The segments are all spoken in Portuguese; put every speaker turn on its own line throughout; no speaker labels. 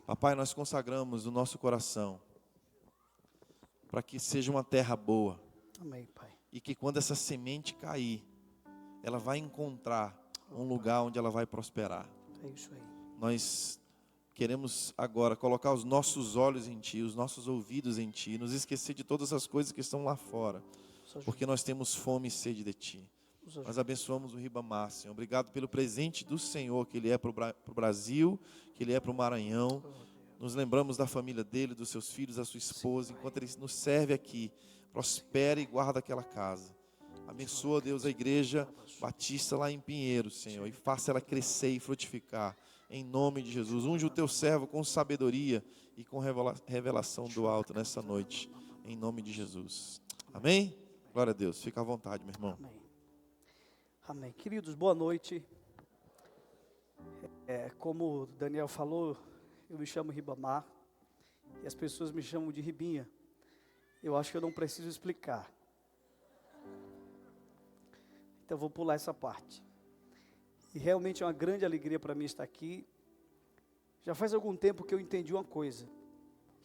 Papai, nós consagramos o nosso coração para que seja uma terra boa.
Amém, Pai.
E que quando essa semente cair, ela vai encontrar um lugar onde ela vai prosperar.
É isso aí.
Nós queremos agora colocar os nossos olhos em Ti, os nossos ouvidos em Ti, nos esquecer de todas as coisas que estão lá fora, porque nós temos fome e sede de Ti. Nós abençoamos o Ribamar, Senhor. Obrigado pelo presente do Senhor, que Ele é para o Brasil, que Ele é para o Maranhão. Nos lembramos da família dele, dos seus filhos, da sua esposa. Enquanto Ele nos serve aqui, prospera e guarda aquela casa. Abençoa, Deus, a igreja batista lá em Pinheiro, Senhor, e faça ela crescer e frutificar. Em nome de Jesus. Unge o teu servo com sabedoria e com revelação do alto nessa noite. Em nome de Jesus. Amém? Glória a Deus. Fica à vontade, meu irmão.
Amém. Amém. Queridos, boa noite. Como o Daniel falou, eu me chamo Ribamar e as pessoas me chamam de Ribinha. Eu acho que eu não preciso explicar. Então eu vou pular essa parte. E realmente é uma grande alegria para mim estar aqui. Já faz algum tempo que eu entendi uma coisa.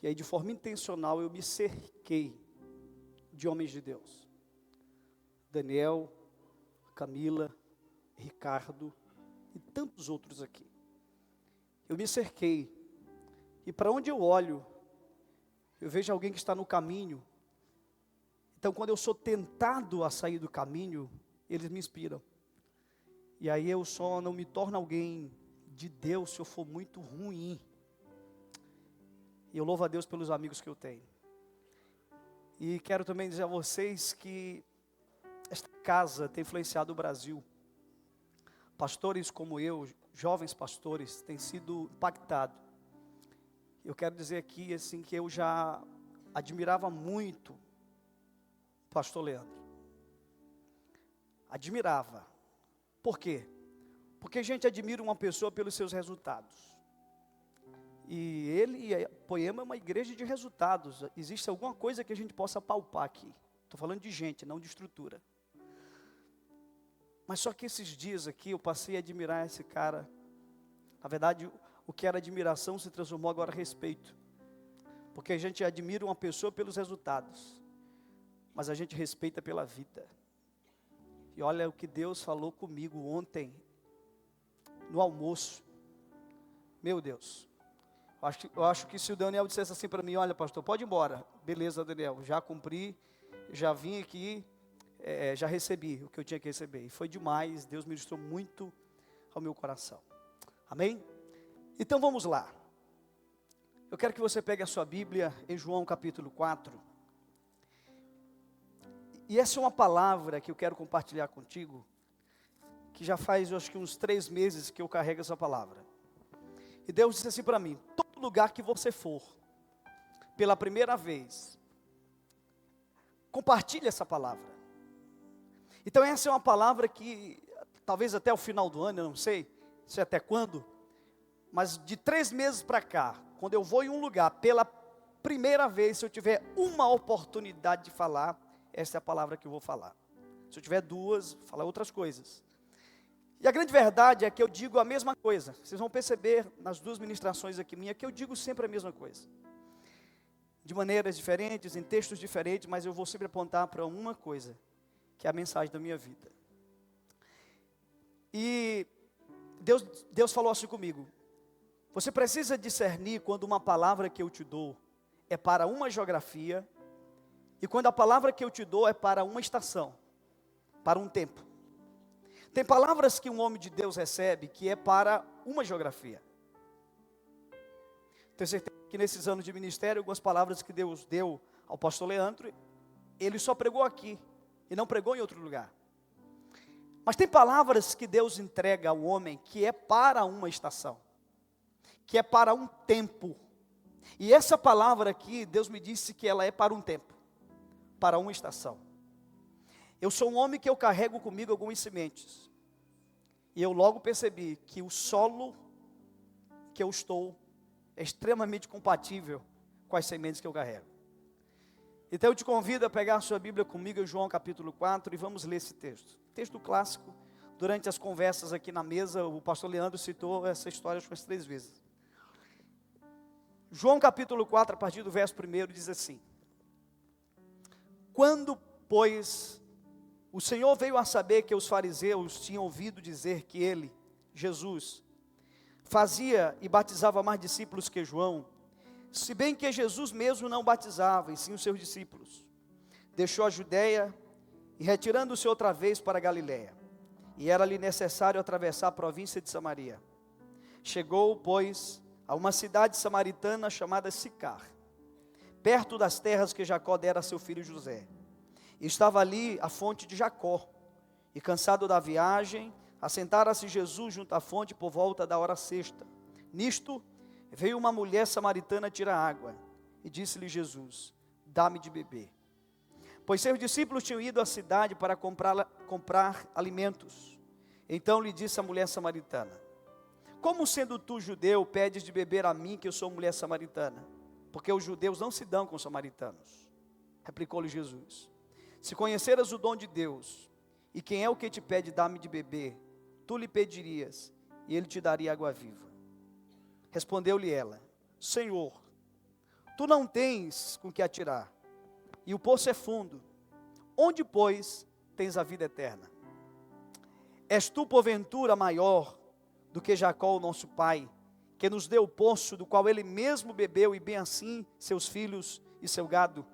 E aí de forma intencional eu me cerquei de homens de Deus. Daniel, Camila, Ricardo e tantos outros aqui. Eu me cerquei. E para onde eu olho, eu vejo alguém que está no caminho. Então quando eu sou tentado a sair do caminho, eles me inspiram. E aí eu só não me torno alguém de Deus se eu for muito ruim. E eu louvo a Deus pelos amigos que eu tenho. E quero também dizer a vocês que esta casa tem influenciado o Brasil. Pastores como eu, jovens pastores, têm sido impactados. Eu quero dizer aqui assim que eu já admirava muito o pastor Leandro. Admirava. Por quê? Porque a gente admira uma pessoa pelos seus resultados. E Poema é uma igreja de resultados. Existe alguma coisa que a gente possa palpar aqui. Estou falando de gente, não de estrutura. Mas só que esses dias aqui eu passei a admirar esse cara. Na verdade, o que era admiração se transformou agora em respeito. Porque a gente admira uma pessoa pelos resultados, mas a gente respeita pela vida. E olha o que Deus falou comigo ontem, no almoço. Meu Deus. Eu acho que se o Daniel dissesse assim para mim, olha pastor, pode ir embora. Beleza, Daniel, já cumpri, já vim aqui, já recebi o que eu tinha que receber. E foi demais, Deus ministrou muito ao meu coração. Amém? Então vamos lá. Eu quero que você pegue a sua Bíblia em João capítulo 4. E essa é uma palavra que eu quero compartilhar contigo, que já faz, eu acho que uns 3 meses que eu carrego essa palavra. E Deus disse assim para mim, todo lugar que você for, pela primeira vez, compartilhe essa palavra. Então essa é uma palavra que, talvez até o final do ano, eu não sei até quando, mas de 3 meses para cá, quando eu vou em um lugar, pela primeira vez, se eu tiver uma oportunidade de falar, essa é a palavra que eu vou falar. Se eu tiver 2, falar outras coisas. E a grande verdade é que eu digo a mesma coisa. Vocês vão perceber nas 2 ministrações aqui minhas que eu digo sempre a mesma coisa. De maneiras diferentes, em textos diferentes, mas eu vou sempre apontar para uma coisa, que é a mensagem da minha vida. E Deus falou assim comigo, você precisa discernir quando uma palavra que eu te dou é para uma geografia, e quando a palavra que eu te dou é para uma estação, para um tempo. Tem palavras que um homem de Deus recebe que é para uma geografia. Tenho certeza que nesses anos de ministério, algumas palavras que Deus deu ao pastor Leandro, ele só pregou aqui, e não pregou em outro lugar. Mas tem palavras que Deus entrega ao homem que é para uma estação, que é para um tempo. E essa palavra aqui, Deus me disse que ela é para um tempo, para uma estação. Eu sou um homem que eu carrego comigo algumas sementes. E eu logo percebi que o solo que eu estou é extremamente compatível com as sementes que eu carrego. Então eu te convido a pegar a sua Bíblia comigo em João capítulo 4 e vamos ler esse texto. Texto clássico. Durante as conversas aqui na mesa, o pastor Leandro citou essa história umas 3 vezes. João capítulo 4, a partir do verso 1, diz assim: quando, pois, o Senhor veio a saber que os fariseus tinham ouvido dizer que ele, Jesus, fazia e batizava mais discípulos que João, se bem que Jesus mesmo não batizava, e sim os seus discípulos, deixou a Judeia e retirando-se outra vez para a Galiléia, e era-lhe necessário atravessar a província de Samaria. Chegou, pois, a uma cidade samaritana chamada Sicar, perto das terras que Jacó dera a seu filho José. E estava ali a fonte de Jacó, e cansado da viagem, assentara-se Jesus junto à fonte por volta da hora sexta. Nisto, veio uma mulher samaritana tirar água, e disse-lhe Jesus: dá-me de beber. Pois seus discípulos tinham ido à cidade para comprar alimentos. Então lhe disse a mulher samaritana: como sendo tu judeu, pedes de beber a mim, que eu sou mulher samaritana? Porque os judeus não se dão com os samaritanos. Replicou-lhe Jesus: se conheceras o dom de Deus, e quem é o que te pede dar-me de beber, tu lhe pedirias, e ele te daria água viva. Respondeu-lhe ela: Senhor, tu não tens com que atirar, e o poço é fundo. Onde, pois, tens a vida eterna? És tu, porventura, maior do que Jacó, o nosso pai, que nos deu o poço, do qual ele mesmo bebeu, e bem assim seus filhos e seu gado?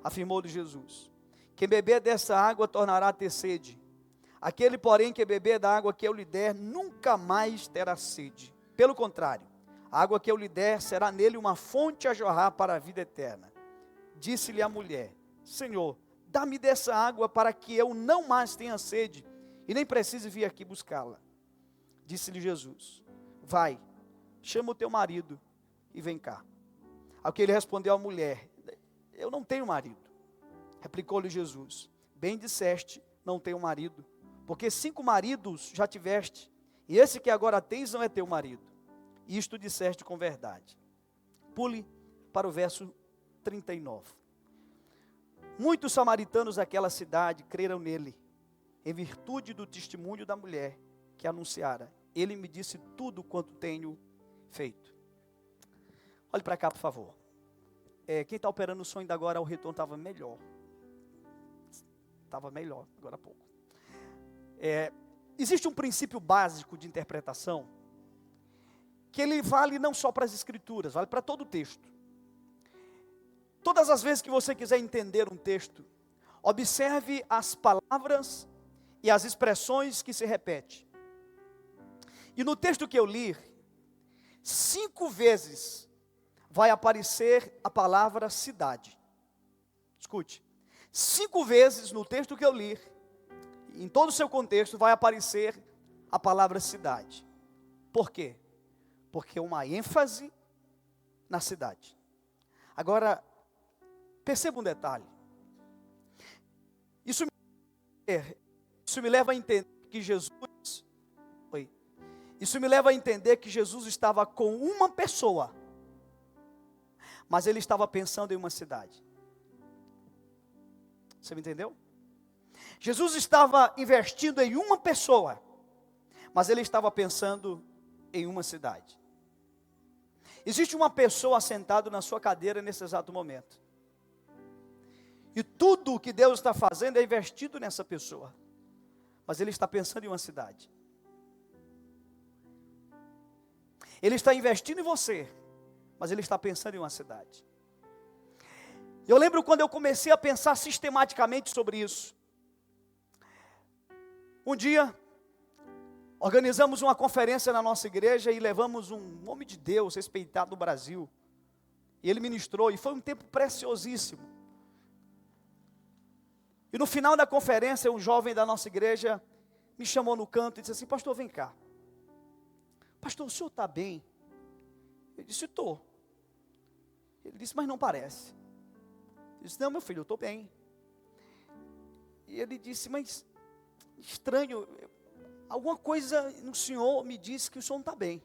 Afirmou-lhe Jesus: quem beber dessa água tornará a ter sede. Aquele, porém, que beber da água que eu lhe der, nunca mais terá sede. Pelo contrário, a água que eu lhe der será nele uma fonte a jorrar para a vida eterna. Disse-lhe a mulher: Senhor, dá-me dessa água para que eu não mais tenha sede, e nem precise vir aqui buscá-la. Disse-lhe Jesus: vai, chama o teu marido e vem cá. Ao que ele respondeu à mulher: eu não tenho marido. Replicou-lhe Jesus: bem disseste, não tenho marido, porque 5 maridos já tiveste, e esse que agora tens não é teu marido. Isto disseste com verdade. Pule para o verso 39. Muitos samaritanos daquela cidade creram nele, em virtude do testemunho da mulher que anunciara: ele me disse tudo quanto tenho feito. Olhe para cá, por favor. Quem está operando o som ainda agora, o retorno estava melhor. Estava melhor, agora há pouco. Existe um princípio básico de interpretação, que ele vale não só para as escrituras, vale para todo o texto. Todas as vezes que você quiser entender um texto, observe as palavras e as expressões que se repetem. E no texto que eu li, 5 vezes vai aparecer a palavra cidade. Escute, 5 vezes no texto que eu li, em todo o seu contexto, vai aparecer a palavra cidade. Por quê? Porque é uma ênfase na cidade. Agora, perceba um detalhe. Isso me leva a entender que Jesus estava com uma pessoa, mas ele estava pensando em uma cidade. Você me entendeu? Jesus estava investindo em uma pessoa, mas ele estava pensando em uma cidade. Existe uma pessoa sentada na sua cadeira nesse exato momento. E tudo o que Deus está fazendo é investido nessa pessoa. Mas ele está pensando em uma cidade. Ele está investindo em você, mas ele está pensando em uma cidade. Eu lembro quando eu comecei a pensar sistematicamente sobre isso. Um dia, organizamos uma conferência na nossa igreja e levamos um homem de Deus respeitado no Brasil. E ele ministrou, e foi um tempo preciosíssimo. E no final da conferência, um jovem da nossa igreja me chamou no canto e disse assim: pastor, vem cá. Pastor, o senhor está bem? Eu disse: estou. Ele disse: mas não parece. Eu disse: não, meu filho, eu estou bem. E ele disse: mas estranho, alguma coisa no senhor me disse que o senhor não está bem.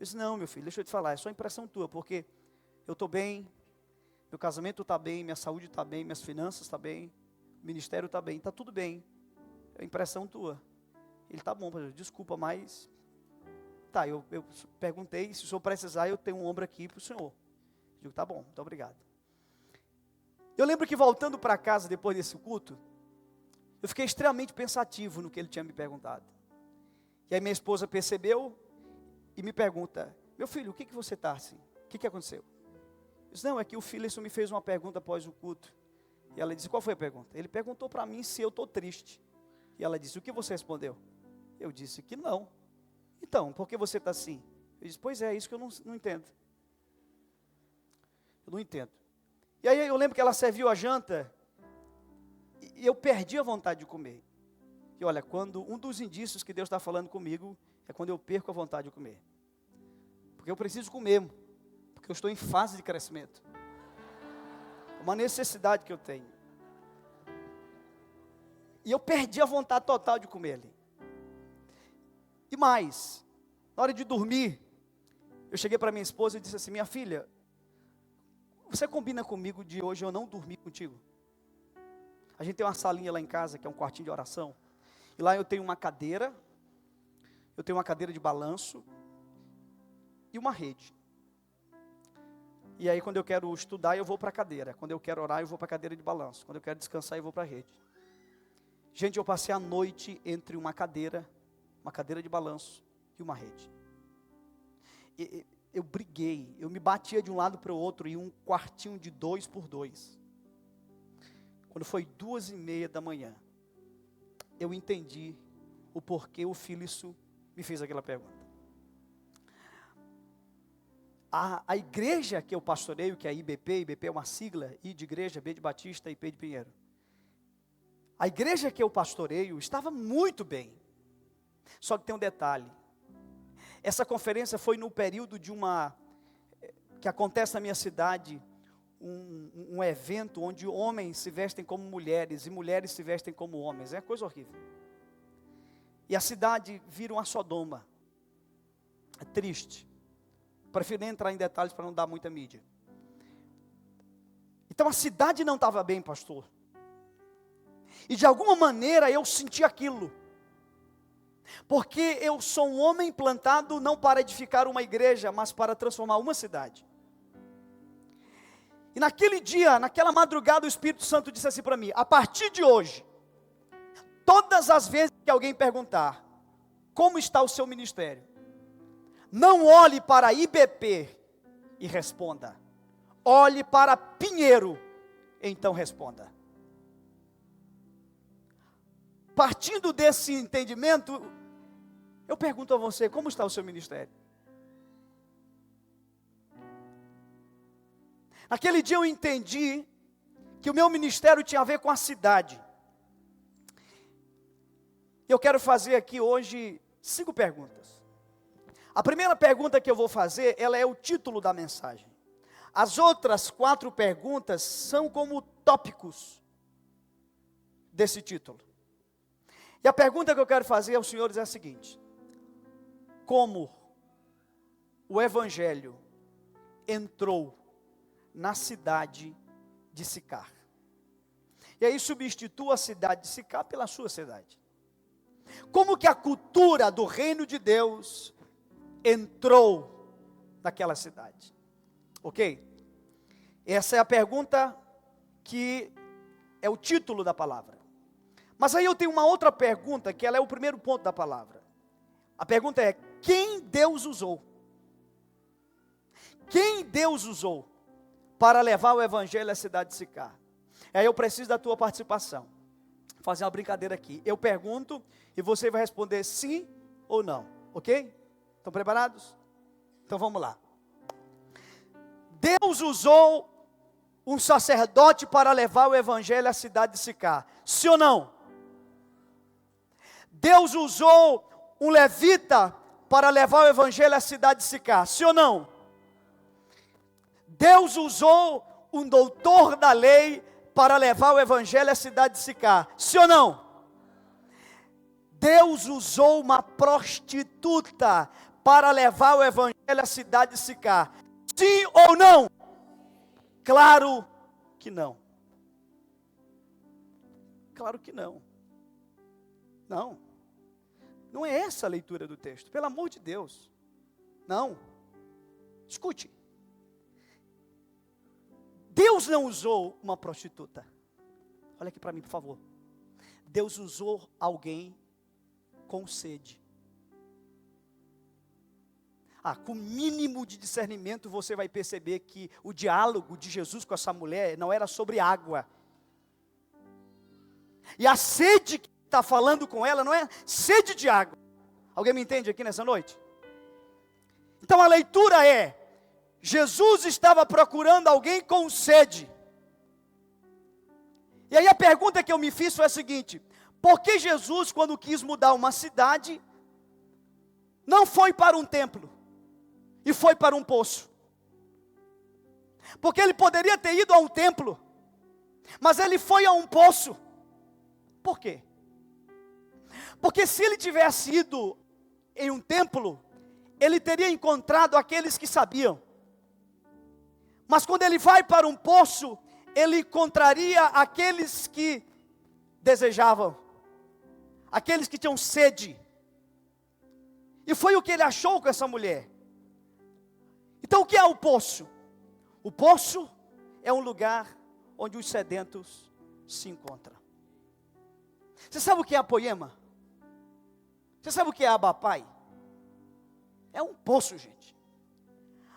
Eu disse: não, meu filho, deixa eu te falar, é só impressão tua, porque eu estou bem, meu casamento está bem, minha saúde está bem, minhas finanças estão bem, o ministério está bem, está tudo bem, é impressão tua. Ele: tá bom, pastor, desculpa, mas tá, eu perguntei, se o senhor precisar, eu tenho um ombro aqui para o senhor. Eu digo, tá bom, muito obrigado. Eu lembro que voltando para casa depois desse culto, eu fiquei extremamente pensativo no que ele tinha me perguntado. E aí minha esposa percebeu e me pergunta, meu filho, o que você está assim? O que aconteceu? Eu disse, não, é que o Philison me fez uma pergunta após o culto. E ela disse, qual foi a pergunta? Ele perguntou para mim se eu estou triste. E ela disse, o que você respondeu? Eu disse que não. Então, por que você está assim? Eu disse, pois é isso que eu não entendo. Eu não entendo. E aí eu lembro que ela serviu a janta e eu perdi a vontade de comer. E olha, um dos indícios que Deus está falando comigo é quando eu perco a vontade de comer. Porque eu preciso comer, porque eu estou em fase de crescimento. É uma necessidade que eu tenho. E eu perdi a vontade total de comer ali. E mais, na hora de dormir, eu cheguei para minha esposa e disse assim, minha filha, você combina comigo de hoje eu não dormir contigo? A gente tem uma salinha lá em casa, que é um quartinho de oração. E lá eu tenho uma cadeira de balanço e uma rede. E aí quando eu quero estudar, eu vou para a cadeira. Quando eu quero orar, eu vou para a cadeira de balanço. Quando eu quero descansar, eu vou para a rede. Gente, eu passei a noite entre uma cadeira de balanço e uma rede. Eu briguei, eu me batia de um lado para o outro em um quartinho de 2x2. Quando foi 2:30 da manhã, eu entendi o porquê o Philison me fez aquela pergunta. A igreja que eu pastoreio, que é a IBP é uma sigla, I de igreja, B de Batista e P de Pinheiro. A igreja que eu pastoreio estava muito bem. Só que tem um detalhe. Essa conferência foi no período que acontece na minha cidade, um evento onde homens se vestem como mulheres e mulheres se vestem como homens. É coisa horrível. E a cidade vira uma Sodoma. É triste. Prefiro nem entrar em detalhes para não dar muita mídia. Então a cidade não estava bem, pastor. E de alguma maneira eu senti aquilo. Porque eu sou um homem plantado não para edificar uma igreja, mas para transformar uma cidade. E naquele dia, naquela madrugada, o Espírito Santo disse assim para mim, a partir de hoje, todas as vezes que alguém perguntar, como está o seu ministério? Não olhe para a IBP e responda. Olhe para Pinheiro, então responda. Partindo desse entendimento, eu pergunto a você, como está o seu ministério? Naquele dia eu entendi que o meu ministério tinha a ver com a cidade. Eu quero fazer aqui hoje 5 perguntas. A primeira pergunta que eu vou fazer, ela é o título da mensagem. As outras 4 perguntas são como tópicos desse título. E a pergunta que eu quero fazer aos senhores é a seguinte: como o Evangelho entrou na cidade de Sicar? E aí substitua a cidade de Sicar pela sua cidade. Como que a cultura do reino de Deus entrou naquela cidade? Ok? Essa é a pergunta que é o título da palavra. Mas aí eu tenho uma outra pergunta, que ela é o primeiro ponto da palavra. A pergunta é, quem Deus usou? Quem Deus usou para levar o Evangelho à cidade de Sicar? Aí eu preciso da tua participação. Vou fazer uma brincadeira aqui. Eu pergunto e você vai responder sim ou não, ok? Estão preparados? Então vamos lá. Deus usou um sacerdote para levar o Evangelho à cidade de Sicar, sim ou não? Deus usou um levita para levar o Evangelho à cidade de Sicar, sim ou não? Deus usou um doutor da lei para levar o Evangelho à cidade de Sicar, sim ou não? Deus usou uma prostituta para levar o Evangelho à cidade de Sicar, sim ou não? Claro que não. Claro que não. Não. Não é essa a leitura do texto, pelo amor de Deus. Não. Escute. Deus não usou uma prostituta. Olha aqui para mim, por favor. Deus usou alguém com sede. Com o mínimo de discernimento você vai perceber que o diálogo de Jesus com essa mulher não era sobre água. E a sede que está falando com ela não é sede de água. Alguém me entende aqui nessa noite? Então a leitura é: Jesus estava procurando alguém com sede. E aí a pergunta que eu me fiz foi a seguinte: por que Jesus, quando quis mudar uma cidade, não foi para um templo e foi para um poço? Porque ele poderia ter ido a um templo, mas ele foi a um poço. Por quê? Porque se ele tivesse ido em um templo, ele teria encontrado aqueles que sabiam. Mas quando ele vai para um poço, ele encontraria aqueles que desejavam, aqueles que tinham sede. E foi o que ele achou com essa mulher. Então o que é o poço? O poço é um lugar onde os sedentos se encontram. Você sabe o que é a Poema? Você sabe o que é a Abapai? É um poço, gente.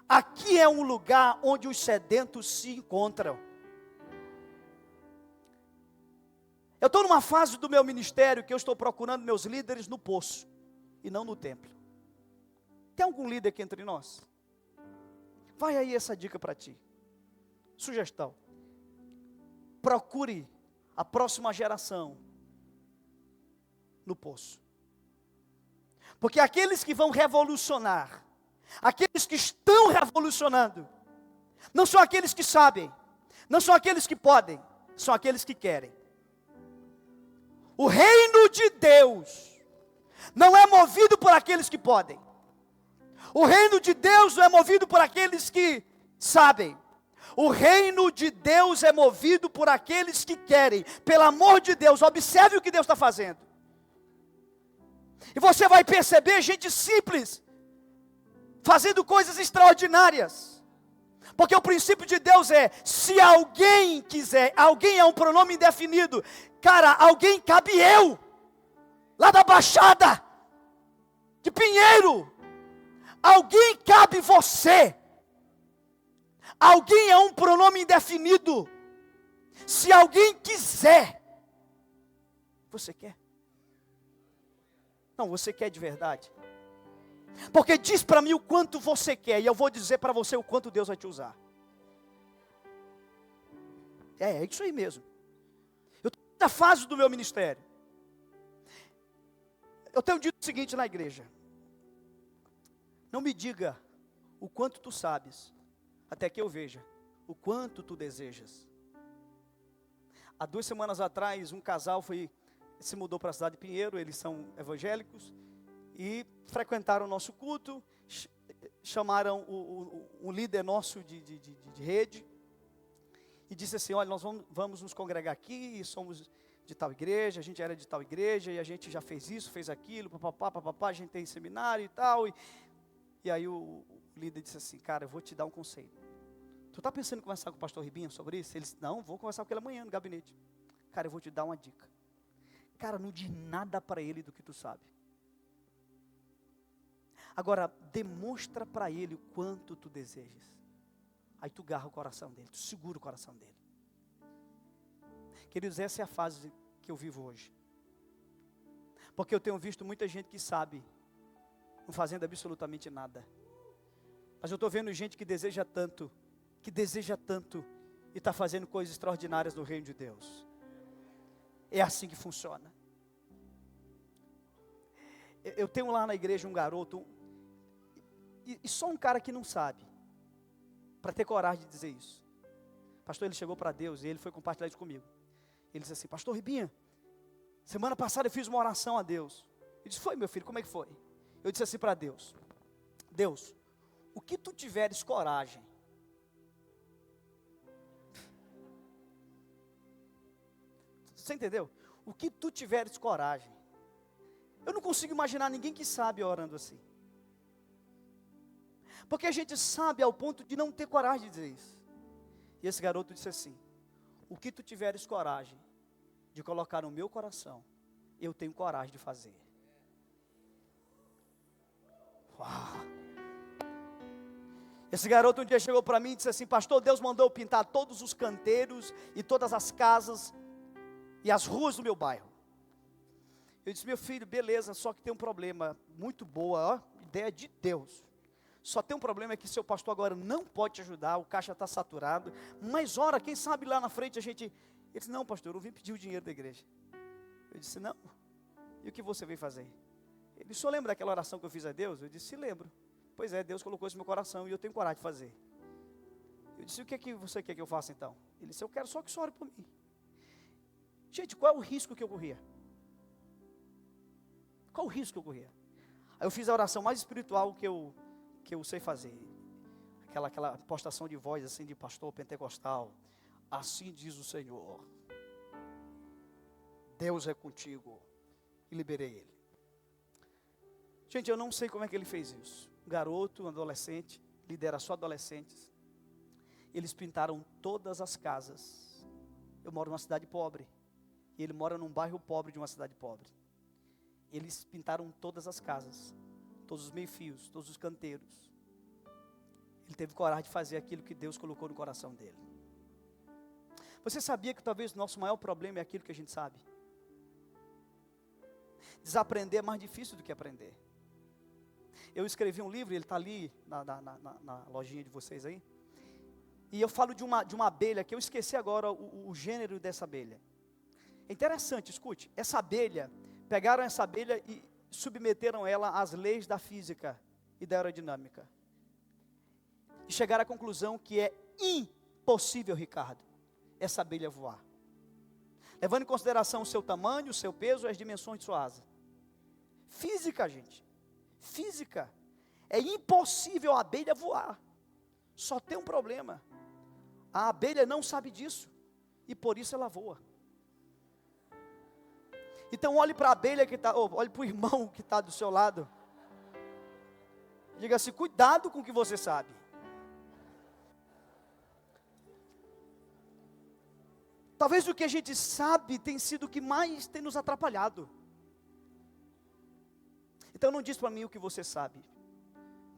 Aqui é um lugar onde os sedentos se encontram. Eu estou numa fase do meu ministério que eu estou procurando meus líderes no poço e não no templo. Tem algum líder aqui entre nós? Vai aí essa dica para ti. Sugestão. Procure a próxima geração no poço. Porque aqueles que vão revolucionar, aqueles que estão revolucionando, não são aqueles que sabem, não são aqueles que podem, são aqueles que querem. O reino de Deus não é movido por aqueles que podem. O reino de Deus não é movido por aqueles que sabem. O reino de Deus é movido por aqueles que querem. Pelo amor de Deus, observe o que Deus está fazendo. E você vai perceber gente simples fazendo coisas extraordinárias. Porque o princípio de Deus é: se alguém quiser, alguém é um pronome indefinido. Cara, alguém cabe eu, lá da Baixada, de Pinheiro. Alguém cabe você. Alguém é um pronome indefinido. Se alguém quiser, você quer? Não, você quer de verdade. Porque diz para mim o quanto você quer, e eu vou dizer para você o quanto Deus vai te usar. É isso aí mesmo. Eu estou na fase do meu ministério. Eu tenho dito o seguinte na igreja: não me diga o quanto tu sabes, até que eu veja o quanto tu desejas. Há 2 semanas atrás, um casal se mudou para a cidade de Pinheiro. Eles são evangélicos e frequentaram o nosso culto. Chamaram um líder nosso de rede e disse assim: olha, nós vamos nos congregar aqui, e somos de tal igreja, a gente era de tal igreja, e a gente já fez isso, fez aquilo, papapá, a gente tem seminário e tal. E aí o líder disse assim: cara, eu vou te dar um conselho. Tu está pensando em conversar com o pastor Ribinho sobre isso? Ele disse: não, vou conversar com ele amanhã no gabinete. Cara, eu vou te dar uma dica. Cara, não diz nada para ele do que tu sabe. Agora, demonstra para ele o quanto tu desejas. Aí tu garra o coração dele, tu segura o coração dele. Queridos, essa é a fase que eu vivo hoje. Porque eu tenho visto muita gente que sabe, não fazendo absolutamente nada. Mas eu estou vendo gente que deseja tanto, e está fazendo coisas extraordinárias no reino de Deus. É assim que funciona. Eu tenho lá na igreja um garoto, e só um cara que não sabe, para ter coragem de dizer isso. Pastor, ele chegou para Deus e ele foi compartilhar isso comigo. Ele disse assim: pastor Ribinha, semana passada eu fiz uma oração a Deus. Ele disse: foi, meu filho, como é que foi? Eu disse assim para Deus: Deus, o que tu tiveres coragem, você entendeu? O que tu tiveres coragem. Eu não consigo imaginar ninguém que sabe orando assim. Porque a gente sabe ao ponto de não ter coragem de dizer isso. E esse garoto disse assim: o que tu tiveres coragem de colocar no meu coração, eu tenho coragem de fazer. Uau! Esse garoto um dia chegou para mim e disse assim: pastor, Deus mandou eu pintar todos os canteiros e todas as casas e as ruas do meu bairro. Eu disse: meu filho, beleza, só que tem um problema. Muito boa, ó, ideia de Deus. Só tem um problema, é que seu pastor agora não pode te ajudar, o caixa está saturado. Mas ora, quem sabe lá na frente a gente... Ele disse: não, pastor, eu vim pedir o dinheiro da igreja. Eu disse: não. E o que você veio fazer? Ele disse: o senhor lembra daquela oração que eu fiz a Deus? Eu disse: lembro. Pois é, Deus colocou isso no meu coração e eu tenho coragem de fazer. Eu disse: o que é que você quer que eu faça então? Ele disse: eu quero só que o senhor ore por mim. Gente, qual é o risco que eu corria? Qual o risco que eu corria? Aí eu fiz a oração mais espiritual que eu sei fazer. Aquela postação de voz assim de pastor pentecostal. Assim diz o Senhor. Deus é contigo. E liberei ele. Gente, eu não sei como é que ele fez isso. Um garoto, um adolescente, lidera só adolescentes. Eles pintaram todas as casas. Eu moro numa cidade pobre. E ele mora num bairro pobre de uma cidade pobre. Eles pintaram todas as casas, todos os meio-fios, todos os canteiros. Ele teve coragem de fazer aquilo que Deus colocou no coração dele. Você sabia que talvez o nosso maior problema é aquilo que a gente sabe? Desaprender é mais difícil do que aprender. Eu escrevi um livro, ele está ali na lojinha de vocês aí. E eu falo de uma abelha, que eu esqueci agora o gênero dessa abelha. É interessante, escute, essa abelha... Pegaram essa abelha e submeteram ela às leis da física e da aerodinâmica. E chegaram à conclusão que é impossível, Ricardo, essa abelha voar. Levando em consideração o seu tamanho, o seu peso e as dimensões de sua asa. Física, gente. Física. É impossível a abelha voar. Só tem um problema. A abelha não sabe disso. E por isso ela voa. Então olhe para a abelha que está, olhe para o irmão que está do seu lado. Diga assim: cuidado com o que você sabe. Talvez o que a gente sabe tem sido o que mais tem nos atrapalhado. Então não diz para mim o que você sabe.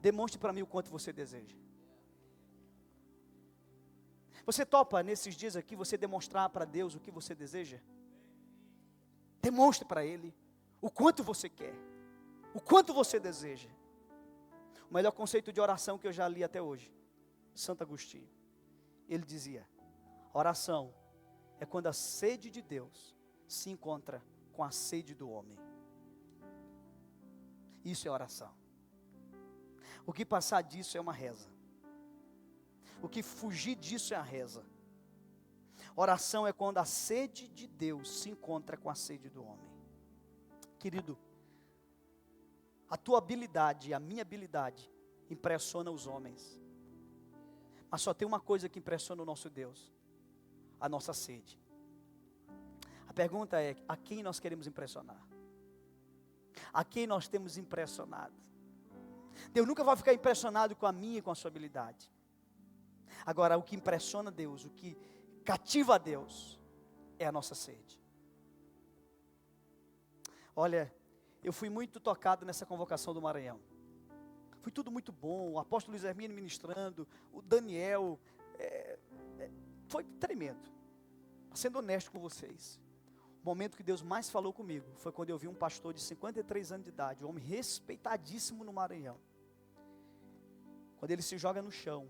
Demonstre para mim o quanto você deseja. Você topa nesses dias aqui você demonstrar para Deus o que você deseja? Demonstre para Ele o quanto você quer, o quanto você deseja. O melhor conceito de oração que eu já li até hoje, Santo Agostinho. Ele dizia: oração é quando a sede de Deus se encontra com a sede do homem. Isso é oração. O que passar disso é uma reza. O que fugir disso é a reza. Oração é quando a sede de Deus se encontra com a sede do homem. Querido, a tua habilidade e a minha habilidade impressiona os homens. Mas só tem uma coisa que impressiona o nosso Deus: a nossa sede. A pergunta é: a quem nós queremos impressionar? A quem nós temos impressionado? Deus nunca vai ficar impressionado com a minha e com a sua habilidade. Agora, o que impressiona Deus, o que cativa a Deus, é a nossa sede. Olha, eu fui muito tocado nessa convocação do Maranhão. Foi tudo muito bom, o apóstolo Luiz Hermínio ministrando, o Daniel, foi tremendo. Sendo honesto com vocês, o momento que Deus mais falou comigo foi quando eu vi um pastor de 53 anos de idade, um homem respeitadíssimo no Maranhão. Quando ele se joga no chão,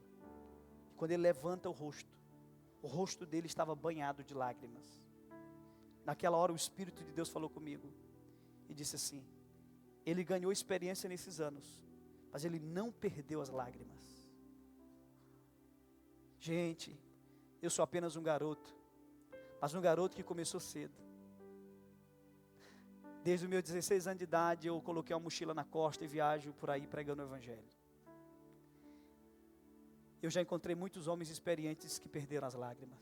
quando ele levanta o rosto dele estava banhado de lágrimas. Naquela hora o Espírito de Deus falou comigo e disse assim: ele ganhou experiência nesses anos, mas ele não perdeu as lágrimas. Gente, eu sou apenas um garoto, mas um garoto que começou cedo. Desde os meus 16 anos de idade eu coloquei uma mochila na costa e viajo por aí pregando o Evangelho. Eu já encontrei muitos homens experientes que perderam as lágrimas.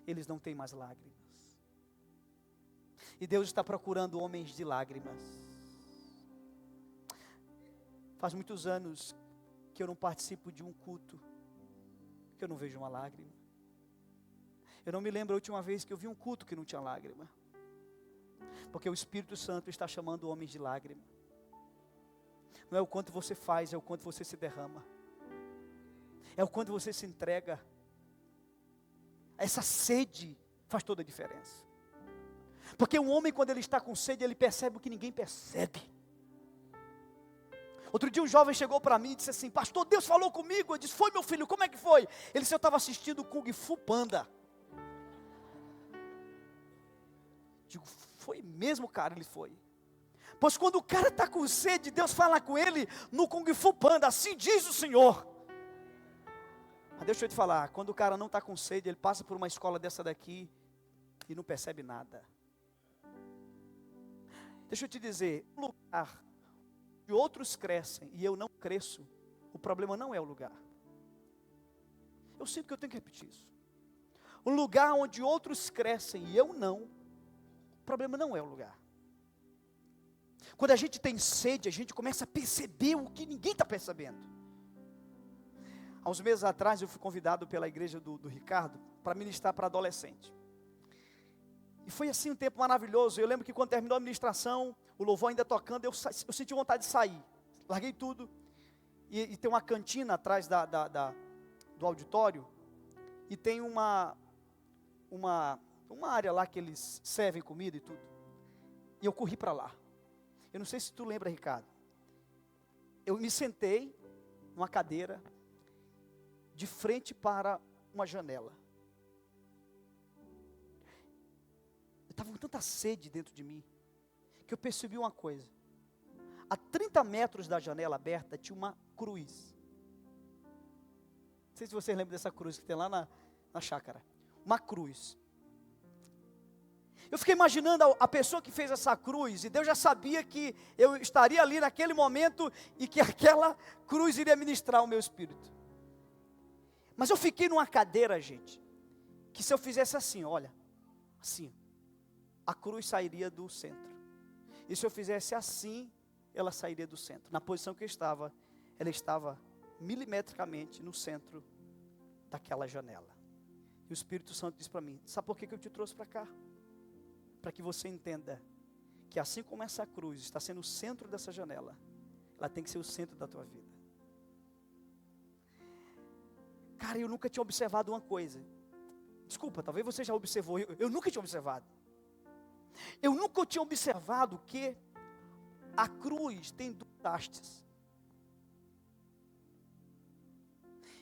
Eles não têm mais lágrimas. E Deus está procurando homens de lágrimas. Faz muitos anos que eu não participo de um culto, que eu não vejo uma lágrima. Eu não me lembro a última vez que eu vi um culto que não tinha lágrima. Porque o Espírito Santo está chamando homens de lágrima. Não é o quanto você faz, é o quanto você se derrama. É o quanto você se entrega. Essa sede faz toda a diferença. Porque um homem, quando ele está com sede, ele percebe o que ninguém percebe. Outro dia um jovem chegou para mim e disse assim: pastor, Deus falou comigo. Eu disse: foi, meu filho, como é que foi? Ele disse: eu estava assistindo Kung Fu Panda. Digo: foi mesmo, cara? Ele foi. Pois quando o cara está com sede, Deus fala com ele no Kung Fu Panda: assim diz o Senhor. Mas deixa eu te falar, quando o cara não está com sede, ele passa por uma escola dessa daqui e não percebe nada. Deixa eu te dizer, um lugar onde outros crescem e eu não cresço, o problema não é o lugar. Eu sinto que eu tenho que repetir isso. Um lugar onde outros crescem e eu não, o problema não é o lugar. Quando a gente tem sede, a gente começa a perceber o que ninguém está percebendo. Há uns meses atrás eu fui convidado pela igreja do Ricardo para ministrar para adolescente. E foi assim um tempo maravilhoso. Eu lembro que quando terminou a ministração, o louvor ainda tocando, eu senti vontade de sair. Larguei tudo. E tem uma cantina atrás do auditório. E tem uma área lá que eles servem comida e tudo. E eu corri para lá. Eu não sei se tu lembra, Ricardo. Eu me sentei numa cadeira, de frente para uma janela. Eu estava com tanta sede dentro de mim, que eu percebi uma coisa. A 30 metros da janela aberta tinha uma cruz. Não sei se vocês lembram dessa cruz que tem lá na chácara. Uma cruz. Eu fiquei imaginando a pessoa que fez essa cruz, e Deus já sabia que eu estaria ali naquele momento, e que aquela cruz iria ministrar o meu espírito. Mas eu fiquei numa cadeira, gente, que se eu fizesse assim, olha, assim, a cruz sairia do centro. E se eu fizesse assim, ela sairia do centro. Na posição que eu estava, ela estava milimetricamente no centro daquela janela. E o Espírito Santo disse para mim: sabe por que eu te trouxe para cá? Para que você entenda que assim como essa cruz está sendo o centro dessa janela, ela tem que ser o centro da tua vida. Cara, eu nunca tinha observado uma coisa. Desculpa, talvez você já observou. Eu nunca tinha observado. Eu nunca tinha observado que a cruz tem duas hastes.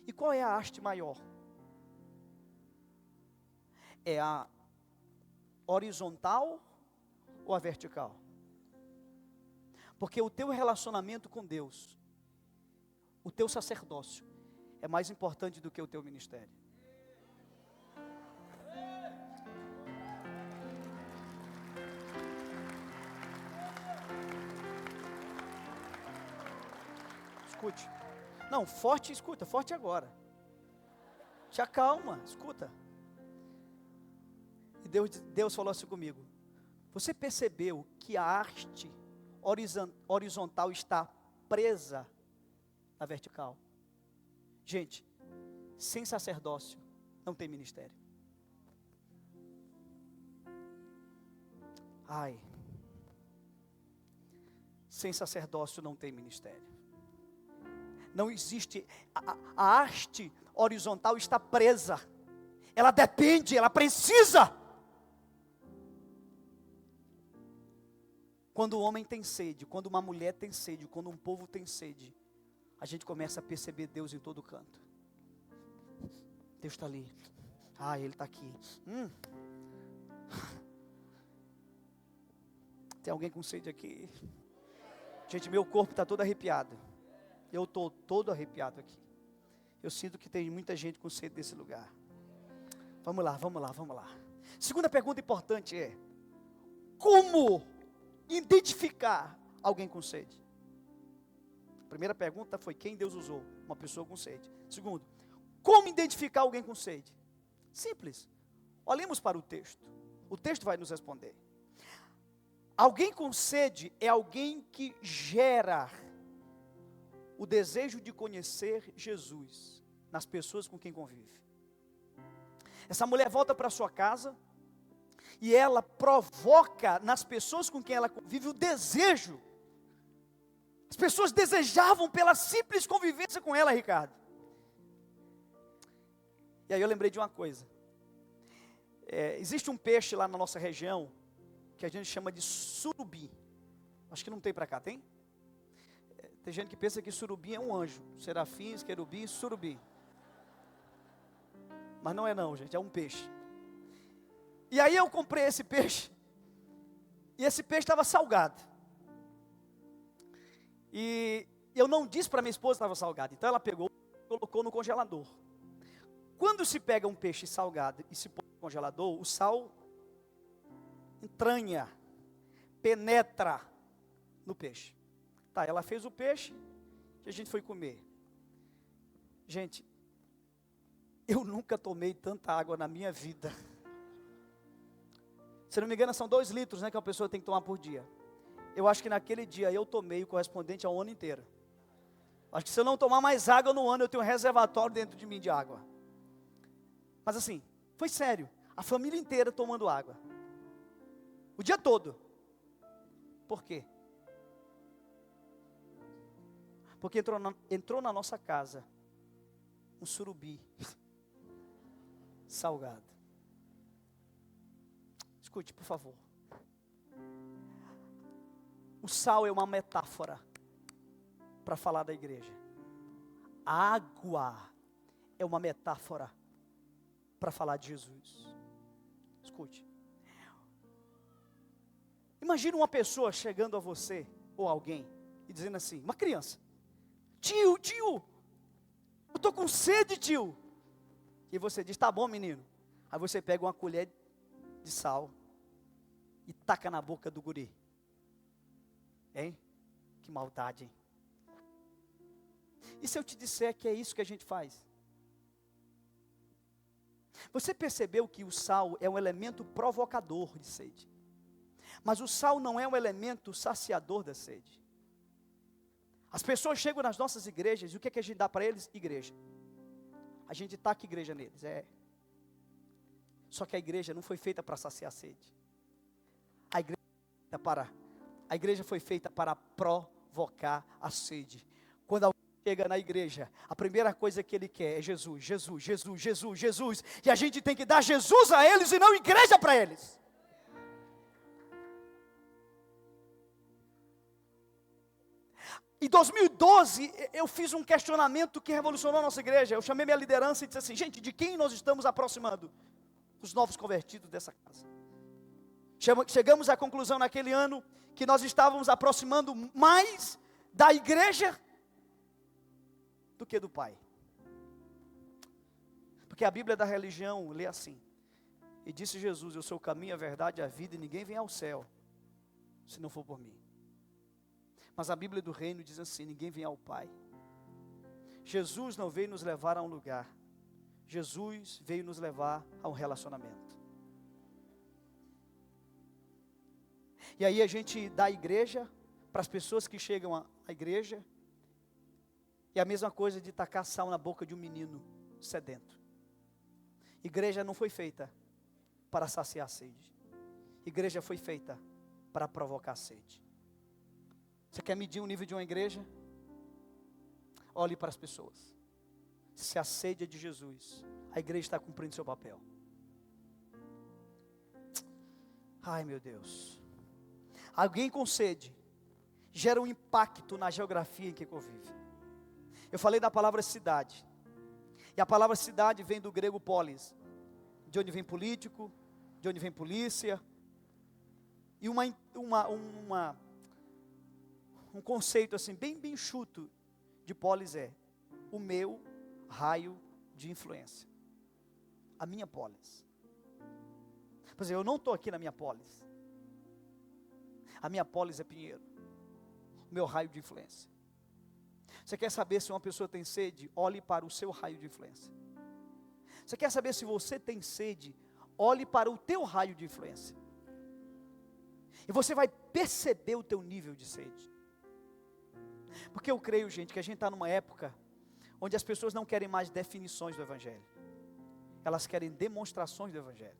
E qual é a haste maior? É a horizontal ou a vertical? Porque o teu relacionamento com Deus, o teu sacerdócio, é mais importante do que o teu ministério. Escute. Não, forte, escuta, forte agora. Te acalma, escuta. E Deus falou assim comigo: você percebeu que a haste horizontal está presa na vertical? Gente, sem sacerdócio não tem ministério. Ai, sem sacerdócio não tem ministério. Não existe, a haste horizontal está presa. Ela depende, ela precisa. Quando o homem tem sede, quando uma mulher tem sede, quando um povo tem sede, a gente começa a perceber Deus em todo canto. Deus está ali. Ah, Ele está aqui. Tem alguém com sede aqui? Gente, meu corpo está todo arrepiado. Eu estou todo arrepiado aqui. Eu sinto que tem muita gente com sede desse lugar. Vamos lá. Segunda pergunta importante é: como identificar alguém com sede? A primeira pergunta foi quem Deus usou, uma pessoa com sede. Segundo, como identificar alguém com sede? Simples. Olhemos para o texto. O texto vai nos responder. Alguém com sede é alguém que gera o desejo de conhecer Jesus nas pessoas com quem convive. Essa mulher volta para sua casa e ela provoca nas pessoas com quem ela convive o desejo. As pessoas desejavam pela simples convivência com ela, Ricardo. E aí eu lembrei de uma coisa. Existe um peixe lá na nossa região que a gente chama de surubim. Acho que não tem para cá, tem? Tem gente que pensa que surubim é um anjo. Serafins, querubim, surubim. Mas não é não, gente, é um peixe. E aí eu comprei esse peixe. E esse peixe estava salgado. E eu não disse para minha esposa que estava salgado. Então ela pegou e colocou no congelador. Quando se pega um peixe salgado e se põe no congelador, o sal entranha, penetra no peixe. Tá, ela fez o peixe e a gente foi comer. Gente, eu nunca tomei tanta água na minha vida. Se não me engano, são 2 litros, né, que a pessoa tem que tomar por dia. Eu acho que naquele dia eu tomei o correspondente ao ano inteiro. Acho que se eu não tomar mais água no ano, eu tenho um reservatório dentro de mim de água. Mas assim, foi sério. A família inteira tomando água. O dia todo. Por quê? Porque entrou na nossa casa um surubi salgado. Escute, por favor. O sal é uma metáfora para falar da igreja. A água é uma metáfora para falar de Jesus. Escute. Imagina uma pessoa chegando a você, ou alguém, e dizendo assim, uma criança: tio, eu estou com sede, tio. E você diz, tá bom, menino. Aí você pega uma colher de sal e taca na boca do guri. Hein? Que maldade, hein? E se eu te disser que é isso que a gente faz? Você percebeu que o sal é um elemento provocador de sede. Mas o sal não é um elemento saciador da sede. As pessoas chegam nas nossas igrejas e o que é que a gente dá para eles? Igreja. A gente taca igreja neles, Só que a igreja não foi feita para saciar a sede. A igreja foi feita para provocar a sede. Quando alguém chega na igreja, a primeira coisa que ele quer é Jesus, Jesus, Jesus, Jesus, Jesus. E a gente tem que dar Jesus a eles e não igreja para eles. Em 2012, eu fiz um questionamento que revolucionou a nossa igreja. Eu chamei minha liderança e disse assim, gente, de quem nós estamos aproximando? Os novos convertidos dessa casa. Chegamos à conclusão naquele ano que nós estávamos aproximando mais da igreja do que do Pai. Porque a Bíblia da religião lê assim: e disse Jesus, eu sou o caminho, a verdade e a vida, e ninguém vem ao céu se não for por mim. Mas a Bíblia do reino diz assim, ninguém vem ao Pai. Jesus não veio nos levar a um lugar. Jesus veio nos levar a um relacionamento. E aí a gente dá a igreja para as pessoas que chegam à igreja. E a mesma coisa de tacar sal na boca de um menino sedento. Igreja não foi feita para saciar a sede. Igreja foi feita para provocar a sede. Você quer medir o nível de uma igreja? Olhe para as pessoas. Se a sede é de Jesus, a igreja está cumprindo seu papel. Ai, meu Deus. Alguém com sede gera um impacto na geografia em que convive. Eu falei da palavra cidade. E a palavra cidade vem do grego polis, de onde vem político, de onde vem polícia. E um conceito assim, bem enxuto de polis é o meu raio de influência. A minha polis. Por exemplo, eu não estou aqui na minha polis. A minha polis é Pinheiro. O meu raio de influência. Você quer saber se uma pessoa tem sede? Olhe para o seu raio de influência. Você quer saber se você tem sede? Olhe para o teu raio de influência. E você vai perceber o teu nível de sede. Porque eu creio, gente, que a gente está numa época onde as pessoas não querem mais definições do Evangelho. Elas querem demonstrações do Evangelho.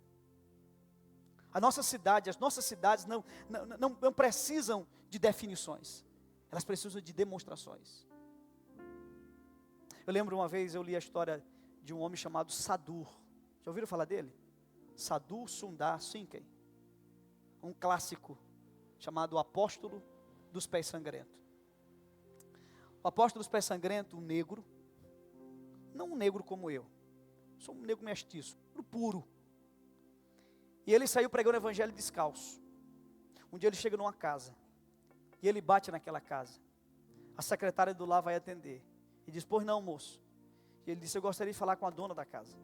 As nossas cidades não precisam de definições. Elas precisam de demonstrações. Eu lembro uma vez, eu li a história de um homem chamado Sadhu. Já ouviram falar dele? Sadhu Sundar Cinque. Um clássico chamado O Apóstolo dos Pés Sangrentos. O Apóstolo dos Pés Sangrentos, um negro, não um negro como eu, sou um negro mestiço, puro. E ele saiu pregando o evangelho descalço. Um dia ele chega numa casa, e ele bate naquela casa. A secretária do lar vai atender, e diz, pois não, moço. E ele disse, eu gostaria de falar com a dona da casa.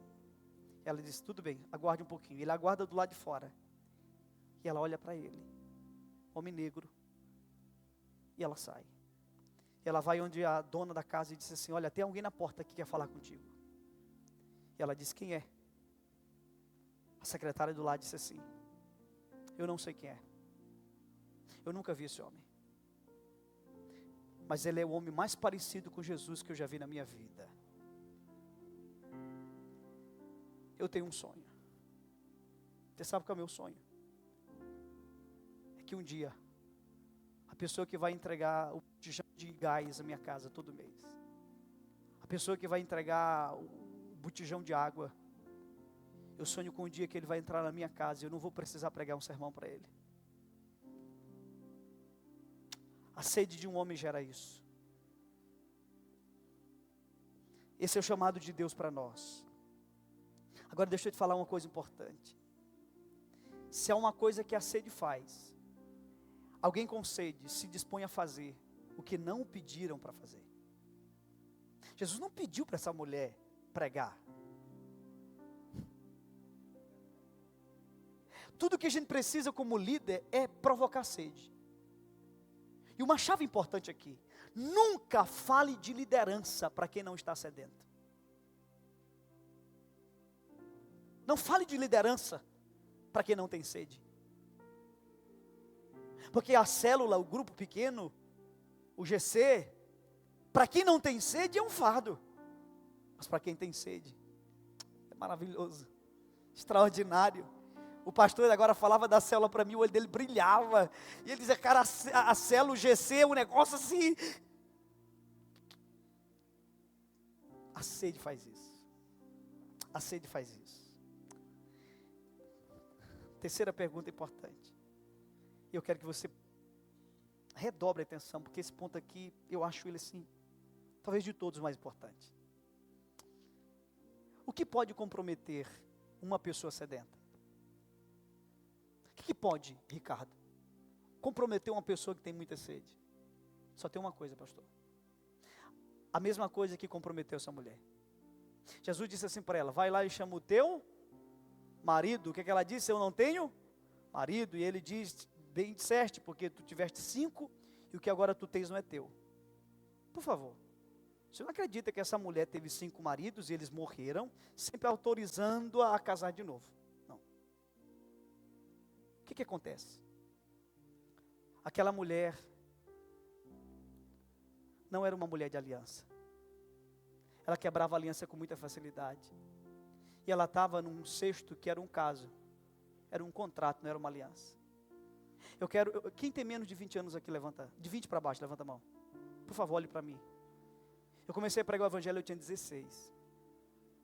Ela disse, tudo bem, aguarde um pouquinho. Ele aguarda do lado de fora. E ela olha para ele, homem negro, e ela sai. E ela vai onde a dona da casa e diz assim, olha, tem alguém na porta que quer falar contigo. E ela diz, quem é? A secretária do lado disse assim, eu não sei quem é. Eu nunca vi esse homem. Mas ele é o homem mais parecido com Jesus que eu já vi na minha vida. Eu tenho um sonho. Você sabe qual é o meu sonho? É que um dia, a pessoa que vai entregar o botijão de gás à minha casa todo mês, a pessoa que vai entregar o botijão de água, eu sonho com um dia que ele vai entrar na minha casa e eu não vou precisar pregar um sermão para ele. A sede de um homem gera isso. Esse é o chamado de Deus para nós. Agora deixa eu te falar uma coisa importante. Se há uma coisa que a sede faz, alguém com sede se dispõe a fazer o que não o pediram para fazer. Jesus não pediu para essa mulher pregar. Tudo que a gente precisa como líder é provocar sede. E uma chave importante aqui, nunca fale de liderança para quem não está sedento. Não fale de liderança para quem não tem sede. Porque a célula, o grupo pequeno, o GC, para quem não tem sede é um fardo. Mas para quem tem sede, é maravilhoso, extraordinário. O pastor agora falava da célula para mim, o olho dele brilhava. E ele dizia, cara, a célula, o GC, o negócio assim. A sede faz isso. A sede faz isso. Terceira pergunta importante. Eu quero que você redobre a atenção, porque esse ponto aqui, eu acho ele assim, talvez de todos o mais importante. O que pode comprometer uma pessoa sedenta? O que pode, Ricardo, comprometer uma pessoa que tem muita sede? Só tem uma coisa, pastor. A mesma coisa que comprometeu essa mulher. Jesus disse assim para ela, vai lá e chama o teu marido. O que ela disse? Eu não tenho marido. E ele diz, bem disseste, porque tu tiveste 5 e o que agora tu tens não é teu. Por favor, você não acredita que essa mulher teve 5 maridos e eles morreram, sempre autorizando-a a casar de novo? Não. O que acontece? Aquela mulher não era uma mulher de aliança. Ela quebrava a aliança com muita facilidade. E ela estava num cesto que era um caso. Era um contrato, não era uma aliança. Quem tem menos de 20 anos aqui, levanta. De 20 para baixo, levanta a mão. Por favor, olhe para mim. Eu comecei a pregar o evangelho, eu tinha 16.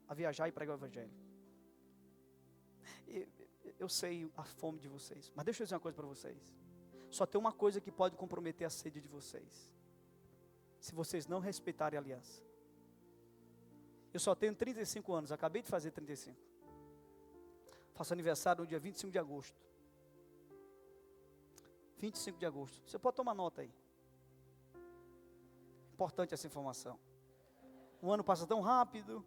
A viajar e pregar o evangelho. Eu sei a fome de vocês. Mas deixa eu dizer uma coisa para vocês. Só tem uma coisa que pode comprometer a sede de vocês. Se vocês não respeitarem a aliança. Eu só tenho 35 anos, acabei de fazer 35. Faço aniversário no dia 25 de agosto. 25 de agosto. Você pode tomar nota aí. Importante essa informação. O ano passa tão rápido.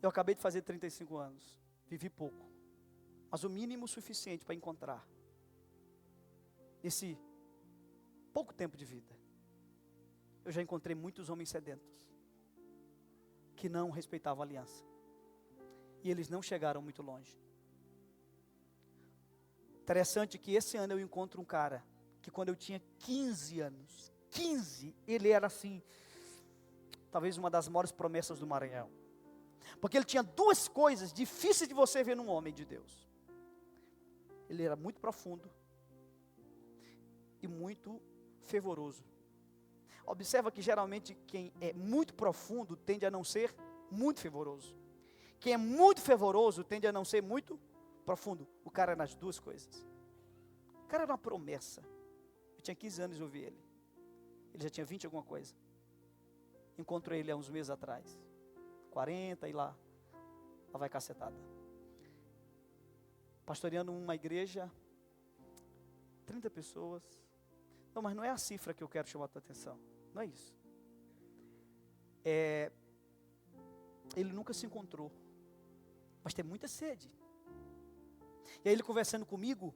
Eu acabei de fazer 35 anos. Vivi pouco. Mas o mínimo suficiente para encontrar esse pouco tempo de vida. Eu já encontrei muitos homens sedentos que não respeitavam a aliança. E eles não chegaram muito longe. Interessante que esse ano eu encontro um cara que quando eu tinha 15 anos, 15, ele era assim, talvez uma das maiores promessas do Maranhão. Porque ele tinha duas coisas difíceis de você ver num homem de Deus. Ele era muito profundo e muito fervoroso. Observa que geralmente quem é muito profundo tende a não ser muito fervoroso. Quem é muito fervoroso tende a não ser muito profundo. O cara era nas duas coisas. O cara era uma promessa. Eu tinha 15 anos e ouvi ele. Ele já tinha 20 alguma coisa. Encontrei ele há uns meses atrás. 40 e lá vai cacetada. Pastoreando uma igreja, 30 pessoas. Não, mas não é a cifra que eu quero chamar a tua atenção. Não é isso. Ele nunca se encontrou, mas tem muita sede. E aí ele conversando comigo,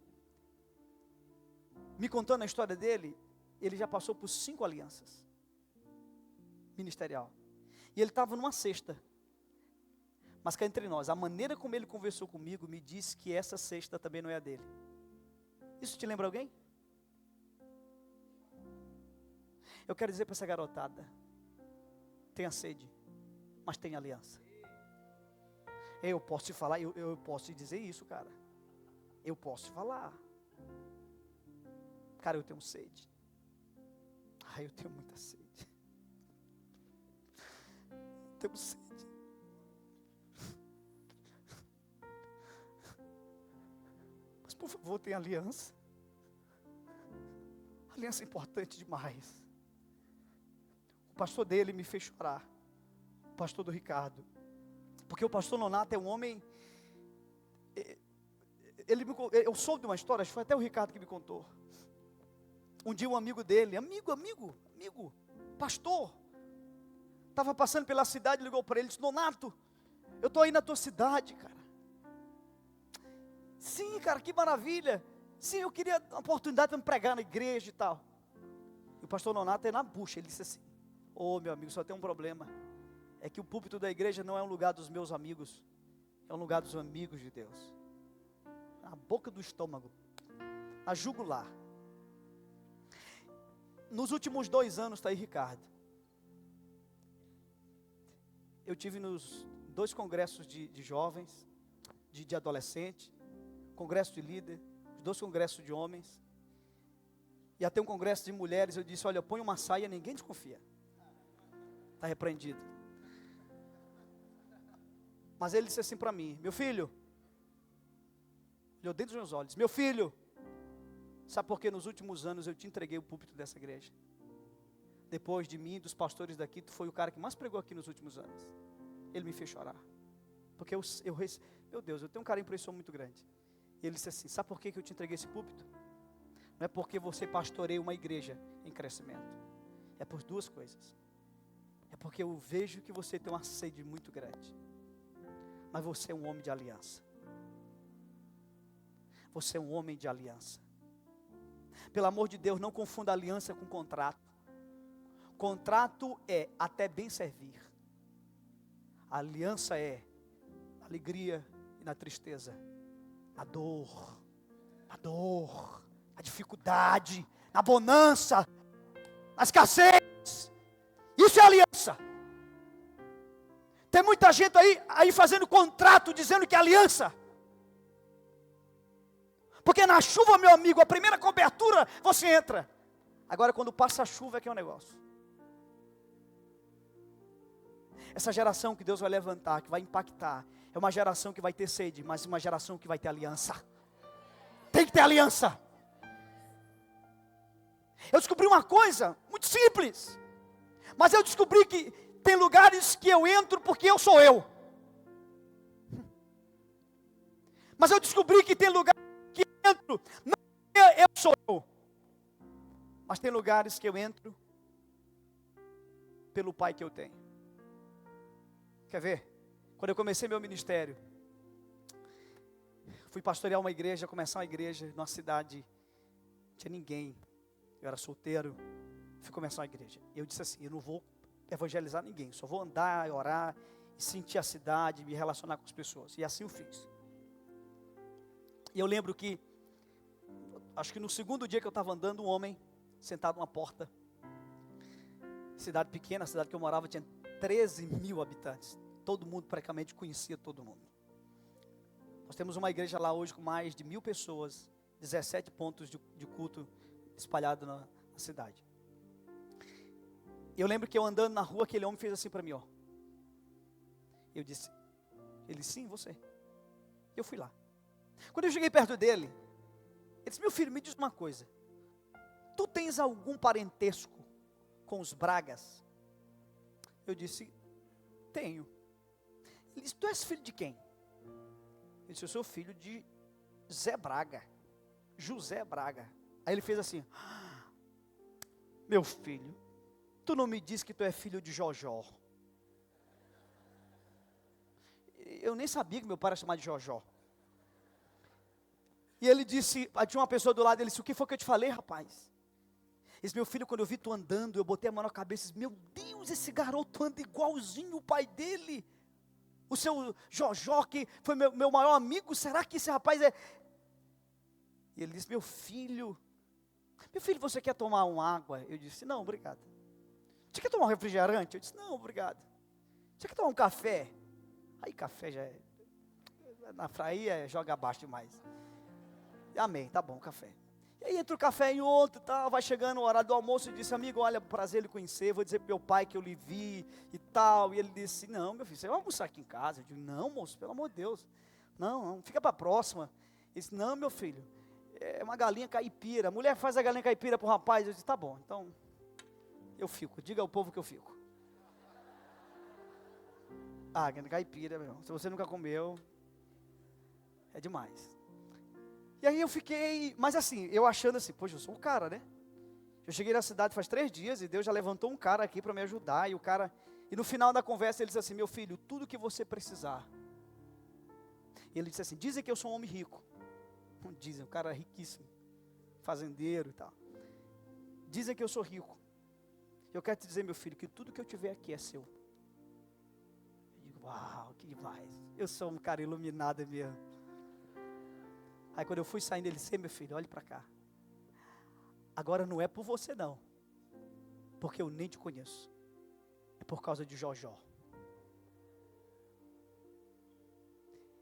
me contando a história dele, ele já passou por 5 alianças ministerial. E ele estava numa sexta. Mas cá entre nós, a maneira como ele conversou comigo me disse que essa sexta também não é a dele. Isso te lembra alguém? Eu quero dizer para essa garotada, tenha sede, mas tenha aliança. Eu posso te falar, eu posso te dizer isso, cara. Eu posso te falar. Cara, eu tenho sede. Eu tenho muita sede. Tenho sede. Mas por favor, tenha aliança. Aliança é importante demais. O pastor dele me fez chorar. O pastor do Ricardo. Porque o pastor Nonato é um homem. Eu soube de uma história, acho que foi até o Ricardo que me contou. Um dia um amigo dele, amigo, pastor, estava passando pela cidade, ligou para ele e disse: Nonato, eu estou aí na tua cidade, cara. Sim, cara, que maravilha. Sim, eu queria uma oportunidade para me pregar na igreja e tal. E o pastor Nonato é na bucha, ele disse assim: meu amigo, só tem um problema. É que o púlpito da igreja não é um lugar dos meus amigos, é um lugar dos amigos de Deus. Na boca do estômago, na jugular. Nos últimos 2 anos, está aí Ricardo. Eu tive nos 2 congressos de jovens, de adolescente, congresso de líder, os 2 congressos de homens, e até um congresso de mulheres. Eu disse: olha, põe uma saia, ninguém desconfia. Está repreendido. Mas ele disse assim para mim: meu filho, olhou dentro dos meus olhos, meu filho, sabe por que nos últimos anos eu te entreguei o púlpito dessa igreja? Depois de mim, dos pastores daqui, tu foi o cara que mais pregou aqui nos últimos anos. Ele me fez chorar. Porque meu Deus, eu tenho um carinho por isso muito grande. E ele disse assim: sabe por que eu te entreguei esse púlpito? Não é porque você pastoreia uma igreja em crescimento. É por 2 coisas. É porque eu vejo que você tem uma sede muito grande. Mas você é um homem de aliança. Você é um homem de aliança. Pelo amor de Deus, não confunda aliança com contrato. Contrato é até bem servir. A aliança é na alegria e na tristeza, na dor, na dificuldade, na bonança, na escassez. Isso é aliança. Tem muita gente aí fazendo contrato, dizendo que é aliança. Porque na chuva, meu amigo, a primeira cobertura, você entra. Agora quando passa a chuva é que é um negócio. Essa geração que Deus vai levantar, que vai impactar, é uma geração que vai ter sede, mas uma geração que vai ter aliança. Tem que ter aliança. Eu descobri uma coisa muito simples, mas eu descobri que tem lugares que eu entro porque eu sou eu. Mas eu descobri que tem lugares que eu entro, não eu sou eu. Mas tem lugares que eu entro pelo Pai que eu tenho. Quer ver? Quando eu comecei meu ministério, fui pastorear uma igreja, começar uma igreja numa cidade, não tinha ninguém, eu era solteiro, fui começar uma igreja. Eu disse assim: eu não vou evangelizar ninguém, só vou andar, orar, e sentir a cidade, me relacionar com as pessoas. E assim eu fiz. E eu lembro que, acho que no segundo dia que eu estava andando, um homem sentado numa porta, cidade pequena, a cidade que eu morava tinha 13 mil habitantes. Todo mundo praticamente conhecia todo mundo. Nós temos uma igreja lá hoje com mais de 1.000 pessoas, 17 pontos de culto espalhados na cidade. Eu lembro que eu andando na rua, aquele homem fez assim para mim, ó. Eu disse, ele, sim, você. Eu fui lá. Quando eu cheguei perto dele, ele disse, meu filho, me diz uma coisa. Tu tens algum parentesco com os Bragas? Eu disse, tenho. Ele disse, tu és filho de quem? Eu disse, eu sou filho de Zé Braga, José Braga. Aí ele fez assim, meu filho, tu não me diz que tu é filho de Jojó. Eu nem sabia que meu pai era chamado de Jojó. E ele disse, tinha uma pessoa do lado, ele disse, o que foi que eu te falei, rapaz? Ele disse, meu filho, quando eu vi tu andando, eu botei a mão na cabeça e disse, meu Deus, esse garoto anda igualzinho o pai dele. O seu Jojó, que foi meu maior amigo, será que esse rapaz é... E ele disse, meu filho, você quer tomar uma água? Eu disse, não, obrigado. Você quer tomar um refrigerante? Eu disse, não, obrigado. Você quer tomar um café? Aí café já é... Na praia joga abaixo demais. Amém, tá bom, café. E aí entra o café em outro, tal, vai chegando o horário do almoço e disse, amigo, olha, prazer lhe conhecer, vou dizer para meu pai que eu lhe vi e tal. E ele disse, não, meu filho, você vai almoçar aqui em casa? Eu digo, não, moço, pelo amor de Deus. Não, fica para a próxima. Ele disse, não, meu filho, é uma galinha caipira. A mulher faz a galinha caipira para o rapaz. Eu disse, tá bom, então eu fico, diga ao povo que eu fico. Galinha caipira, meu irmão, se você nunca comeu, é demais. E aí eu fiquei, mas assim, eu achando assim, poxa, eu sou o cara, né? Eu cheguei na cidade faz 3 dias e Deus já levantou um cara aqui para me ajudar. E no final da conversa ele disse assim, meu filho, tudo que você precisar. E ele disse assim, dizem que eu sou um homem rico. Não dizem, o cara é riquíssimo, fazendeiro e tal. Dizem que eu sou rico. Eu quero te dizer, meu filho, que tudo que eu tiver aqui é seu. Eu digo, uau, que demais. Eu sou um cara iluminado mesmo. Aí quando eu fui saindo, ele disse, meu filho, olhe para cá. Agora não é por você não, porque eu nem te conheço. É por causa de Jojó.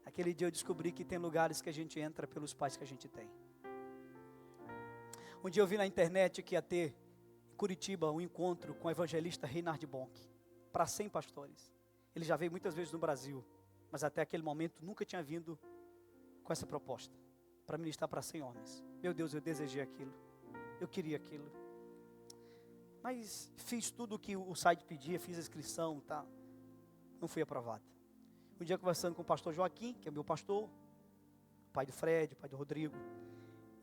Aquele dia eu descobri que tem lugares que a gente entra pelos pais que a gente tem. Um dia eu vi na internet que ia ter, em Curitiba, um encontro com o evangelista Reinhard Bonk, para 100 pastores. Ele já veio muitas vezes no Brasil, mas até aquele momento nunca tinha vindo com essa proposta, para ministrar para 100 homens. Meu Deus, eu desejei aquilo, eu queria aquilo. Mas fiz tudo o que o site pedia, fiz a inscrição, tá? Não fui aprovado. Um dia conversando com o pastor Joaquim, que é meu pastor, pai do Fred, pai do Rodrigo.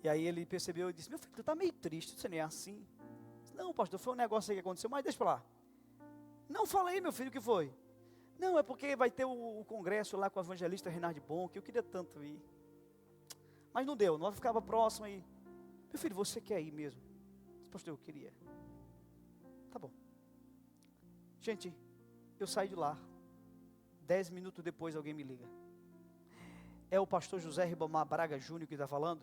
E aí ele percebeu e disse, meu filho, tu está meio triste, você nem é assim. Disse, não, pastor, foi um negócio aí que aconteceu, mas deixa para lá. Não, fala aí, meu filho, o que foi? Não, é porque vai ter o congresso lá com o evangelista Reinhard Bonk, eu queria tanto ir. Mas não deu, nós ficava próximo aí. Meu filho, você quer ir mesmo? Disse, pastor, eu queria. Tá bom. Gente, eu saí de lá. 10 minutos depois alguém me liga. É o pastor José Ribamar Braga Júnior que está falando?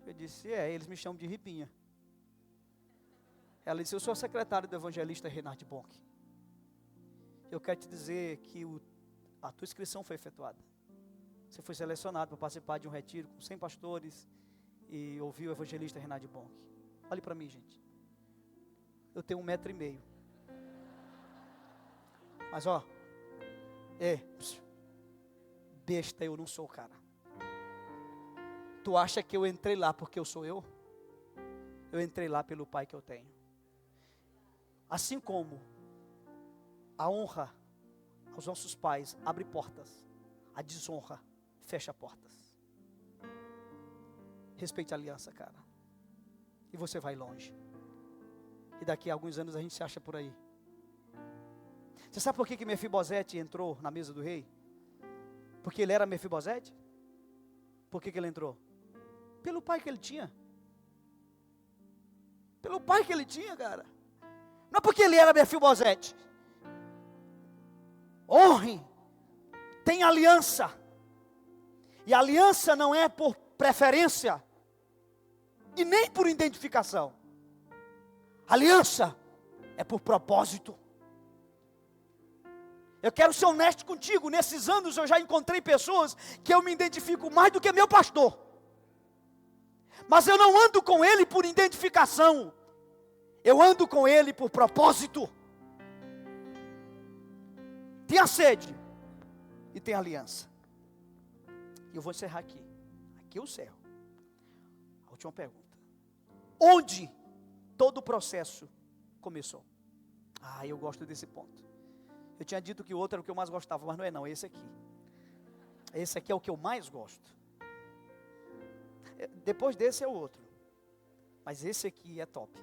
Eu disse, eles me chamam de Ribinha. Ela disse, eu sou a secretária do evangelista Reinhard Bonk. Eu quero te dizer que a tua inscrição foi efetuada. Você foi selecionado para participar de um retiro com 100 pastores e ouvir o evangelista Reinhard Bonk. Olhe para mim, gente. Eu tenho 1,5 metro. Mas ó, besta, eu não sou, cara. Tu acha que eu entrei lá porque eu sou eu? Eu entrei lá pelo pai que eu tenho. Assim como a honra aos nossos pais abre portas, a desonra fecha portas. Respeite a aliança, cara. E você vai longe. E daqui a alguns anos a gente se acha por aí. Você sabe por que Mefibosete entrou na mesa do rei? Porque ele era Mefibosete? Por que ele entrou? Pelo pai que ele tinha. Pelo pai que ele tinha, cara. Não porque ele era Mefibosete. Honre. Tem aliança. E a aliança não é por preferência. E nem por identificação. Aliança é por propósito. Eu quero ser honesto contigo. Nesses anos eu já encontrei pessoas que eu me identifico mais do que meu pastor. Mas eu não ando com ele por identificação. Eu ando com ele por propósito. Tem a sede e tem a aliança. E eu vou encerrar aqui. Aqui eu encerro. A última pergunta. Onde todo o processo começou? Eu gosto desse ponto. Eu tinha dito que o outro era o que eu mais gostava, mas não é não, é esse aqui. Esse aqui é o que eu mais gosto. Depois desse é o outro. Mas esse aqui é top.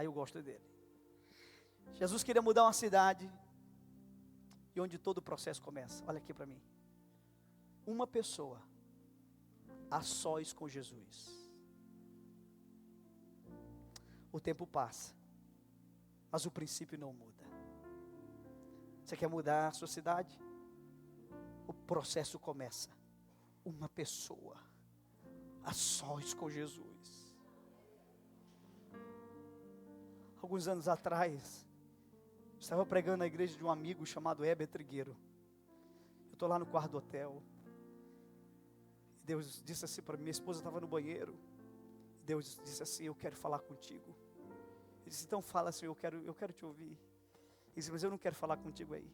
Eu gosto dele. Jesus queria mudar uma cidade. E onde todo o processo começa. Olha aqui para mim. Uma pessoa a sós com Jesus. O tempo passa, mas o princípio não muda. Você quer mudar a sua cidade? O processo começa. Uma pessoa a sós com Jesus. Alguns anos atrás, estava pregando na igreja de um amigo chamado Heber Trigueiro. Eu estou lá no quarto do hotel. Deus disse assim para mim, minha esposa estava no banheiro. Deus disse assim, eu quero falar contigo. Ele disse, então fala, Senhor, eu quero te ouvir. Ele disse, mas eu não quero falar contigo aí.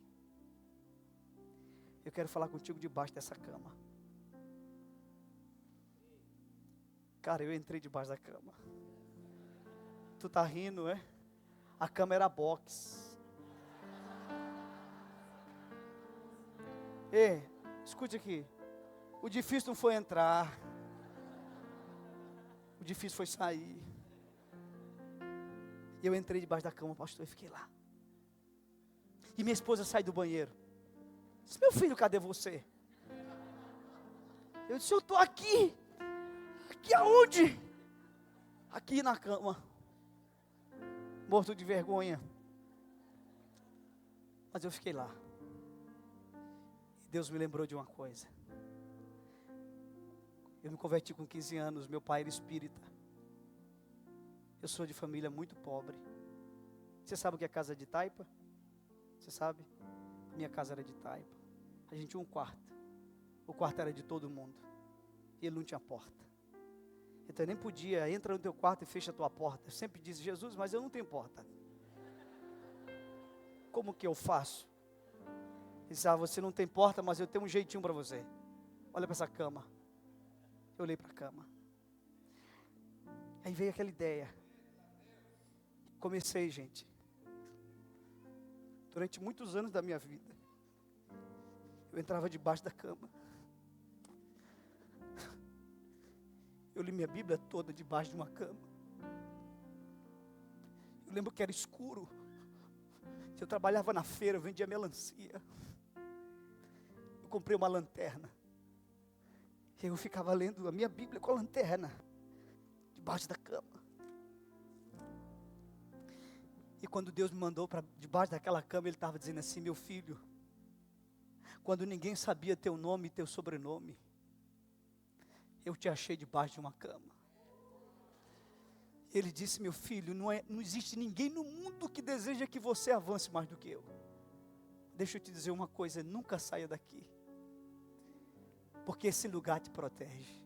Eu quero falar contigo debaixo dessa cama. Cara, eu entrei debaixo da cama. Tu tá rindo, é? A cama era box. Ei, escute aqui. O difícil não foi entrar. O difícil foi sair. Eu entrei debaixo da cama, pastor, e fiquei lá. E minha esposa sai do banheiro. Disse, meu filho, cadê você? Eu disse, eu estou aqui. Aqui aonde? Aqui na cama. Morto de vergonha. Mas eu fiquei lá. E Deus me lembrou de uma coisa. Eu me converti com 15 anos, meu pai era espírita. Eu sou de família muito pobre. Você sabe o que é casa de taipa? Você sabe? Minha casa era de taipa. A gente tinha um quarto. O quarto era de todo mundo. E ele não tinha porta. Então eu nem podia, entra no teu quarto e fecha a tua porta. Eu sempre disse, Jesus, mas eu não tenho porta. Como que eu faço? Ele disse, você não tem porta, mas eu tenho um jeitinho para você. Olha para essa cama. Eu olhei para a cama. Aí veio aquela ideia. Comecei, gente. Durante muitos anos da minha vida, eu entrava debaixo da cama. Eu li minha Bíblia toda debaixo de uma cama. Eu lembro que era escuro. Eu trabalhava na feira, eu vendia melancia. Eu comprei uma lanterna. E eu ficava lendo a minha Bíblia com a lanterna, debaixo da cama. E quando Deus me mandou para debaixo daquela cama, Ele estava dizendo assim, meu filho, quando ninguém sabia teu nome e teu sobrenome, eu te achei debaixo de uma cama. Ele disse, meu filho, não existe ninguém no mundo que deseja que você avance mais do que eu. Deixa eu te dizer uma coisa, nunca saia daqui. Porque esse lugar te protege.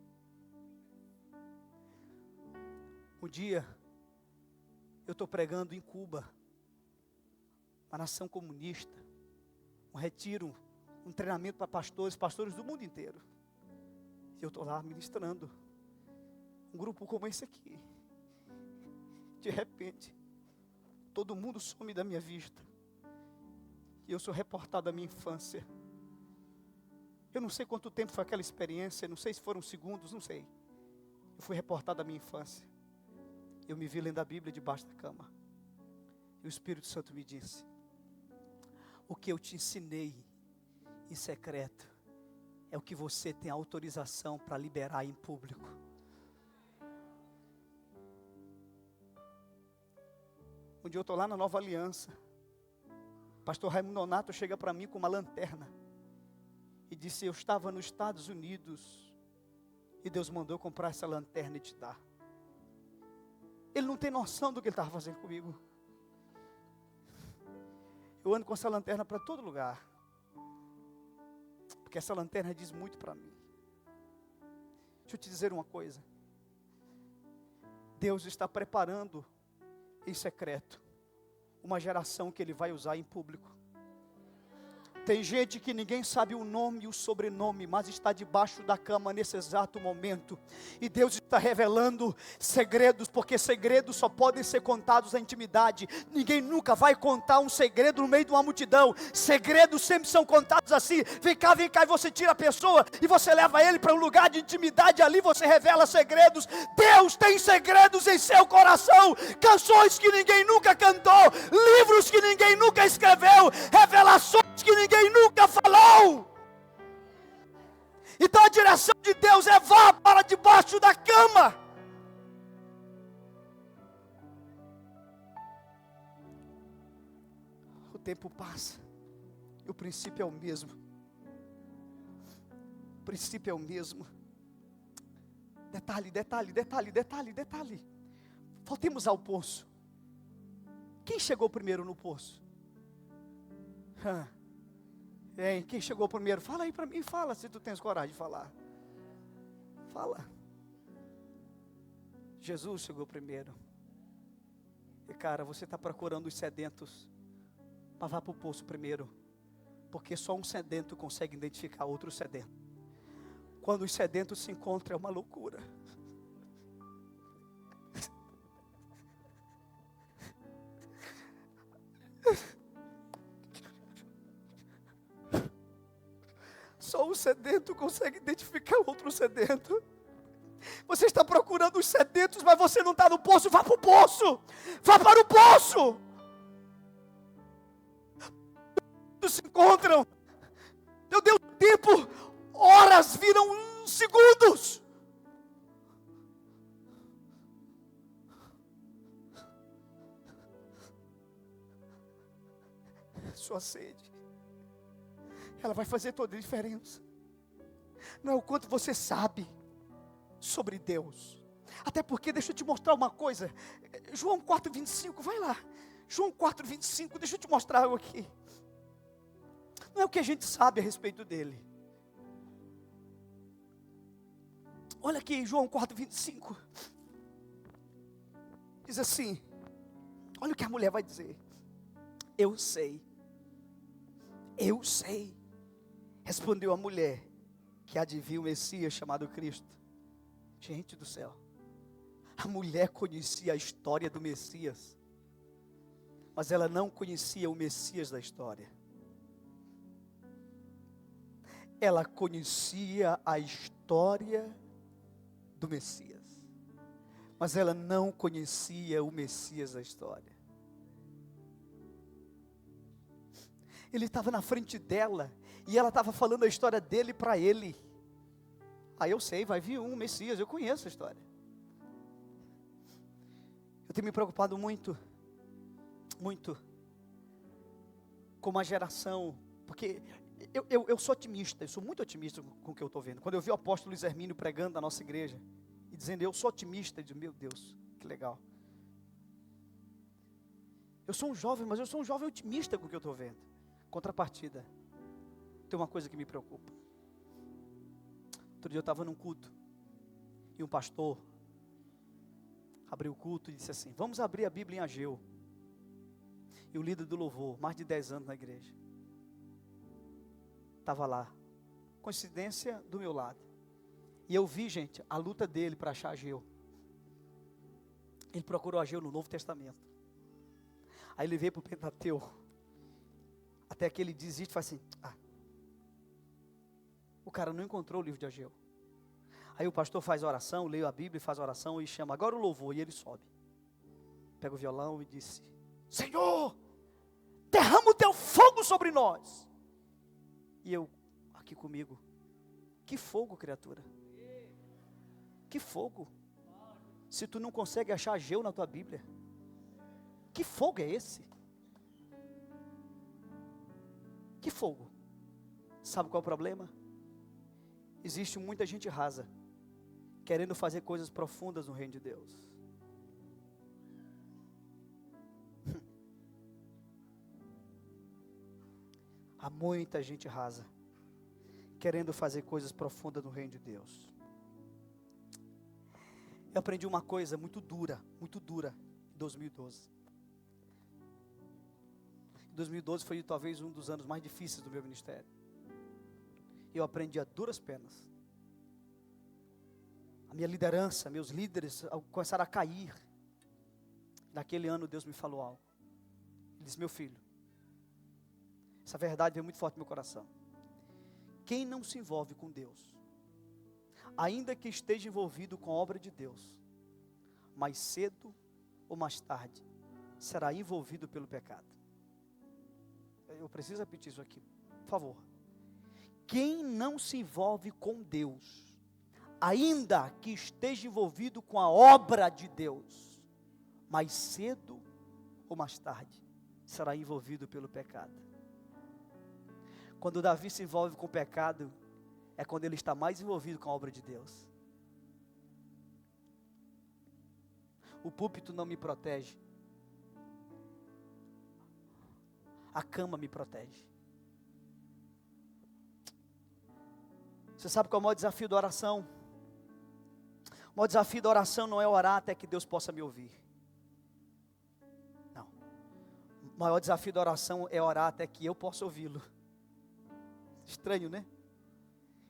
Um dia, eu estou pregando em Cuba, uma nação comunista, um retiro, um treinamento para pastores do mundo inteiro. E eu estou lá ministrando, um grupo como esse aqui. De repente, todo mundo some da minha vista. E eu sou reportado da minha infância. Eu não sei quanto tempo foi aquela experiência, não sei se foram segundos, não sei. Eu fui reportado da minha infância. Eu me vi lendo a Bíblia debaixo da cama. E o Espírito Santo me disse, o que eu te ensinei em secreto, é o que você tem autorização para liberar em público. Um dia eu estou lá na Nova Aliança. Pastor Raimundo Nonato chega para mim com uma lanterna. E disse, eu estava nos Estados Unidos. E Deus mandou comprar essa lanterna e te dar. Ele não tem noção do que ele estava fazendo comigo. Eu ando com essa lanterna para todo lugar. Porque essa lanterna diz muito para mim. Deixa eu te dizer uma coisa. Deus está preparando em secreto uma geração que Ele vai usar em público. Tem gente que ninguém sabe o nome e o sobrenome, mas está debaixo da cama nesse exato momento. E Deus está revelando segredos, porque segredos só podem ser contados na intimidade. Ninguém nunca vai contar um segredo no meio de uma multidão. Segredos sempre são contados assim. Vem cá, e você tira a pessoa e você leva ele para um lugar de intimidade. Ali você revela segredos. Deus tem segredos em seu coração. Canções que ninguém nunca cantou. Livros que ninguém nunca escreveu. Revelações que ninguém nunca falou. Então a direção de Deus é: vá para debaixo da cama. O tempo passa e o princípio é o mesmo. O princípio é o mesmo. Detalhe. Voltemos ao poço. Quem chegou primeiro no poço? Hein? Quem chegou primeiro? Fala aí para mim, fala se tu tens coragem de falar. Fala. Jesus chegou primeiro. E cara, você está procurando os sedentos, mas vá para o poço primeiro. Porque só um sedento consegue identificar outro sedento. Quando os sedentos se encontram é uma loucura. Só um sedento consegue identificar outro sedento. Você está procurando os sedentos, mas você não está no poço. Vá para o poço. Vá para o poço. Se encontram. Meu Deus, tempo. Horas viram segundos. Sua sede, ela vai fazer toda a diferença. Não é o quanto você sabe sobre Deus. Até porque, deixa eu te mostrar uma coisa. João 4,25, vai lá. João 4,25, deixa eu te mostrar algo aqui. Não é o que a gente sabe a respeito dele. Olha aqui, João 4,25. Diz assim, olha o que a mulher vai dizer. Eu sei. Respondeu a mulher, que há de vir o Messias chamado Cristo. Gente do céu, a mulher conhecia a história do Messias, mas ela não conhecia o Messias da história. Ela conhecia a história do Messias, mas ela não conhecia o Messias da história. Ele estava na frente dela, e ela estava falando a história dele para ele. Eu sei, vai vir um Messias, eu conheço a história. Eu tenho me preocupado muito com uma geração, porque eu sou otimista, eu sou muito otimista com o que eu estou vendo. Quando eu vi o apóstolo Luiz Hermínio pregando na nossa igreja, e dizendo, eu sou otimista, eu digo, meu Deus, que legal. Eu sou um jovem, mas eu sou um jovem otimista com o que eu estou vendo. Contrapartida, tem uma coisa que me preocupa. Outro dia eu estava num culto, e um pastor abriu o culto e disse assim, vamos abrir a Bíblia em Ageu. E o líder do louvor, mais de 10 anos na igreja, estava lá, coincidência do meu lado. E eu vi, gente, a luta dele para achar Ageu. Ele procurou Ageu no Novo Testamento. Aí ele veio para o Pentateuco. Até que ele desiste e faz assim, o cara não encontrou o livro de Ageu. Aí o pastor faz oração, lê a Bíblia, faz oração e chama, agora o louvor, e ele sobe. Pega o violão e disse, Senhor, derrama o teu fogo sobre nós. E eu, aqui comigo, que fogo, criatura? Que fogo? Se tu não consegue achar Ageu na tua Bíblia, que fogo é esse? Que fogo? Sabe qual é o problema? Existe muita gente rasa, querendo fazer coisas profundas no reino de Deus. muita gente rasa, querendo fazer coisas profundas no reino de Deus. Eu aprendi uma coisa muito dura em 2012. 2012 foi talvez um dos anos mais difíceis do meu ministério. E eu aprendi a duras penas. A minha liderança, meus líderes começaram a cair. Naquele ano Deus me falou algo. Ele disse: meu filho, essa verdade veio muito forte no meu coração. Quem não se envolve com Deus, ainda que esteja envolvido com a obra de Deus, mais cedo ou mais tarde, será envolvido pelo pecado. Eu preciso repetir isso aqui, por favor. Quem não se envolve com Deus, ainda que esteja envolvido com a obra de Deus, mais cedo ou mais tarde, será envolvido pelo pecado. Quando Davi se envolve com o pecado, é quando ele está mais envolvido com a obra de Deus. O púlpito não me protege. A cama me protege. Você sabe qual é o maior desafio da oração? O maior desafio da oração não é orar até que Deus possa me ouvir. Não. O maior desafio da oração é orar até que eu possa ouvi-lo. Estranho, né?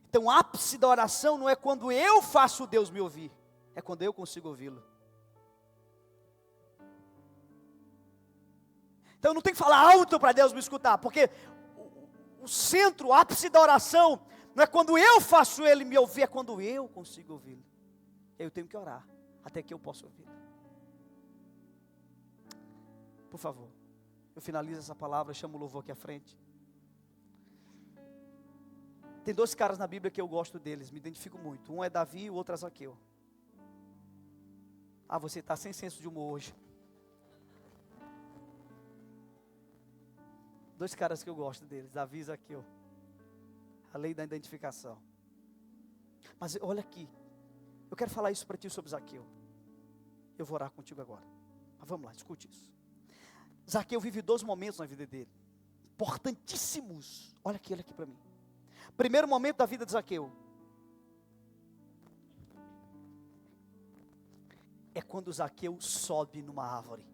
Então o ápice da oração não é quando eu faço Deus me ouvir, é quando eu consigo ouvi-lo. Então eu não tenho que falar alto para Deus me escutar, porque o centro, o ápice da oração não é quando eu faço Ele me ouvir, é quando eu consigo ouvi-lo. Eu tenho que orar até que eu possa ouvi-lo. Por favor, eu finalizo essa palavra, chamo o louvor aqui à frente. Tem 2 caras na Bíblia que eu gosto deles, me identifico muito. Um é Davi e o outro é Zaqueu. Ah, você está sem senso de humor hoje. 2 caras que eu gosto deles, Davi e Zaqueu. A lei da identificação. Mas olha aqui, eu quero falar isso para ti sobre Zaqueu. Eu vou orar contigo agora. Mas vamos lá, escute isso. Zaqueu vive 2 momentos na vida dele, importantíssimos. Olha aqui para mim. Primeiro momento da vida de Zaqueu é quando Zaqueu sobe numa árvore.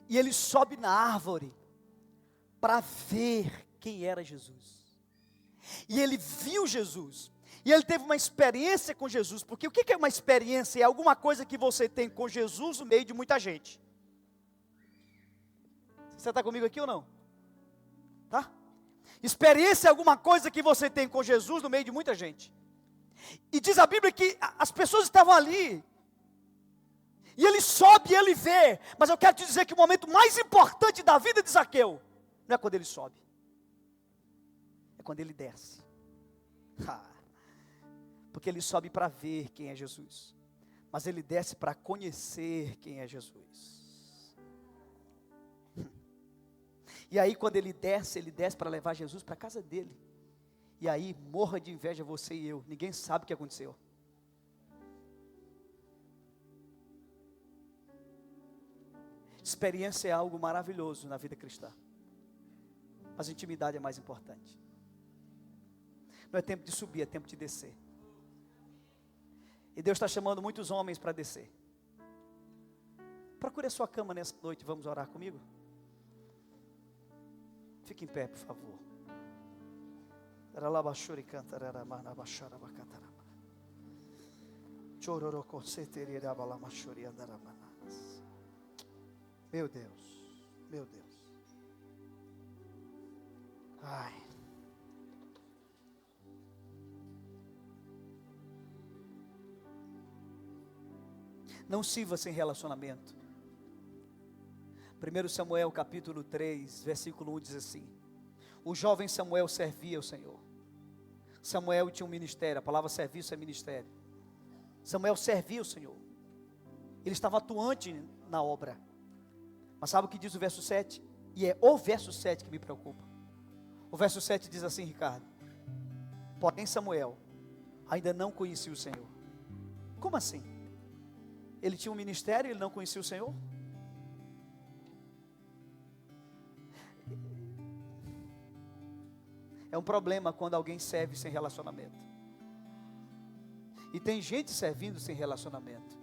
E ele sobe na árvore para ver quem era Jesus. E ele viu Jesus. E ele teve uma experiência com Jesus. Porque o que é uma experiência? É alguma coisa que você tem com Jesus no meio de muita gente. Você está comigo aqui ou não? Tá? Experiência é alguma coisa que você tem com Jesus no meio de muita gente. E diz a Bíblia que as pessoas estavam ali. E ele sobe e ele vê. Mas eu quero te dizer que o momento mais importante da vida de Zaqueu não é quando ele sobe. É quando ele desce. Porque ele sobe para ver quem é Jesus. Mas ele desce para conhecer quem é Jesus. E aí quando ele desce para levar Jesus para a casa dele. E aí morra de inveja você e eu. Ninguém sabe o que aconteceu. Experiência é algo maravilhoso na vida cristã. Mas intimidade é mais importante. Não é tempo de subir, é tempo de descer. E Deus está chamando muitos homens para descer. Procure a sua cama nessa noite, vamos orar comigo? Fique em pé, por favor. Meu Deus, meu Deus. Ai. Não sirva sem relacionamento. 1 Samuel capítulo 3, versículo 1 diz assim: o jovem Samuel servia o Senhor. Samuel tinha um ministério, a palavra serviço é ministério. Samuel servia o Senhor. Ele estava atuante na obra. Mas sabe o que diz o verso 7? E é o verso 7 que me preocupa. O verso 7 diz assim, Ricardo: porém Samuel ainda não conhecia o Senhor. Como assim? Ele tinha um ministério e ele não conhecia o Senhor? É um problema quando alguém serve sem relacionamento. E tem gente servindo sem relacionamento.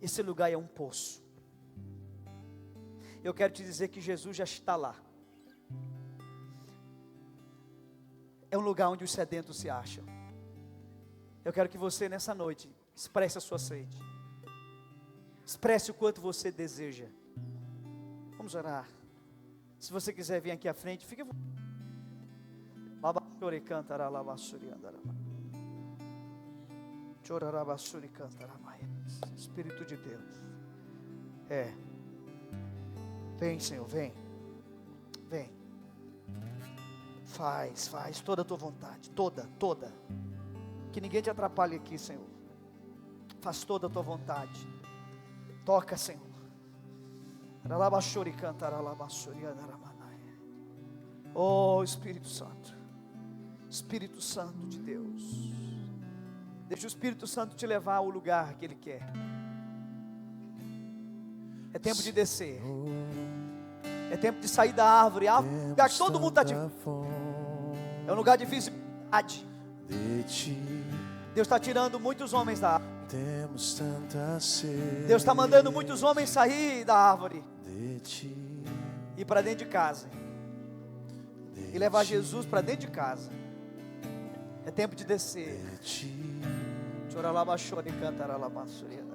Esse lugar é um poço. Eu quero te dizer que Jesus já está lá. É um lugar onde os sedentos se acham. Eu quero que você nessa noite expresse a sua sede. Expresse o quanto você deseja. Vamos orar. Se você quiser vir aqui à frente, fique à vontade. Espírito de Deus. Vem, Senhor, vem. Vem. Faz toda a tua vontade. Toda. Que ninguém te atrapalhe aqui, Senhor. Faz toda a tua vontade. Toca, Senhor. Oh, Espírito Santo. Espírito Santo de Deus. Deixa o Espírito Santo te levar ao lugar que Ele quer. É tempo de descer. É tempo de sair da árvore. A lugar que todo mundo está difícil. É um lugar difícil. Deus está tirando muitos homens da árvore. Deus está mandando muitos homens sair da árvore. Ir para dentro de casa. E levar Jesus para dentro de casa. É tempo de descer. Choralabachore cantaralabassurina.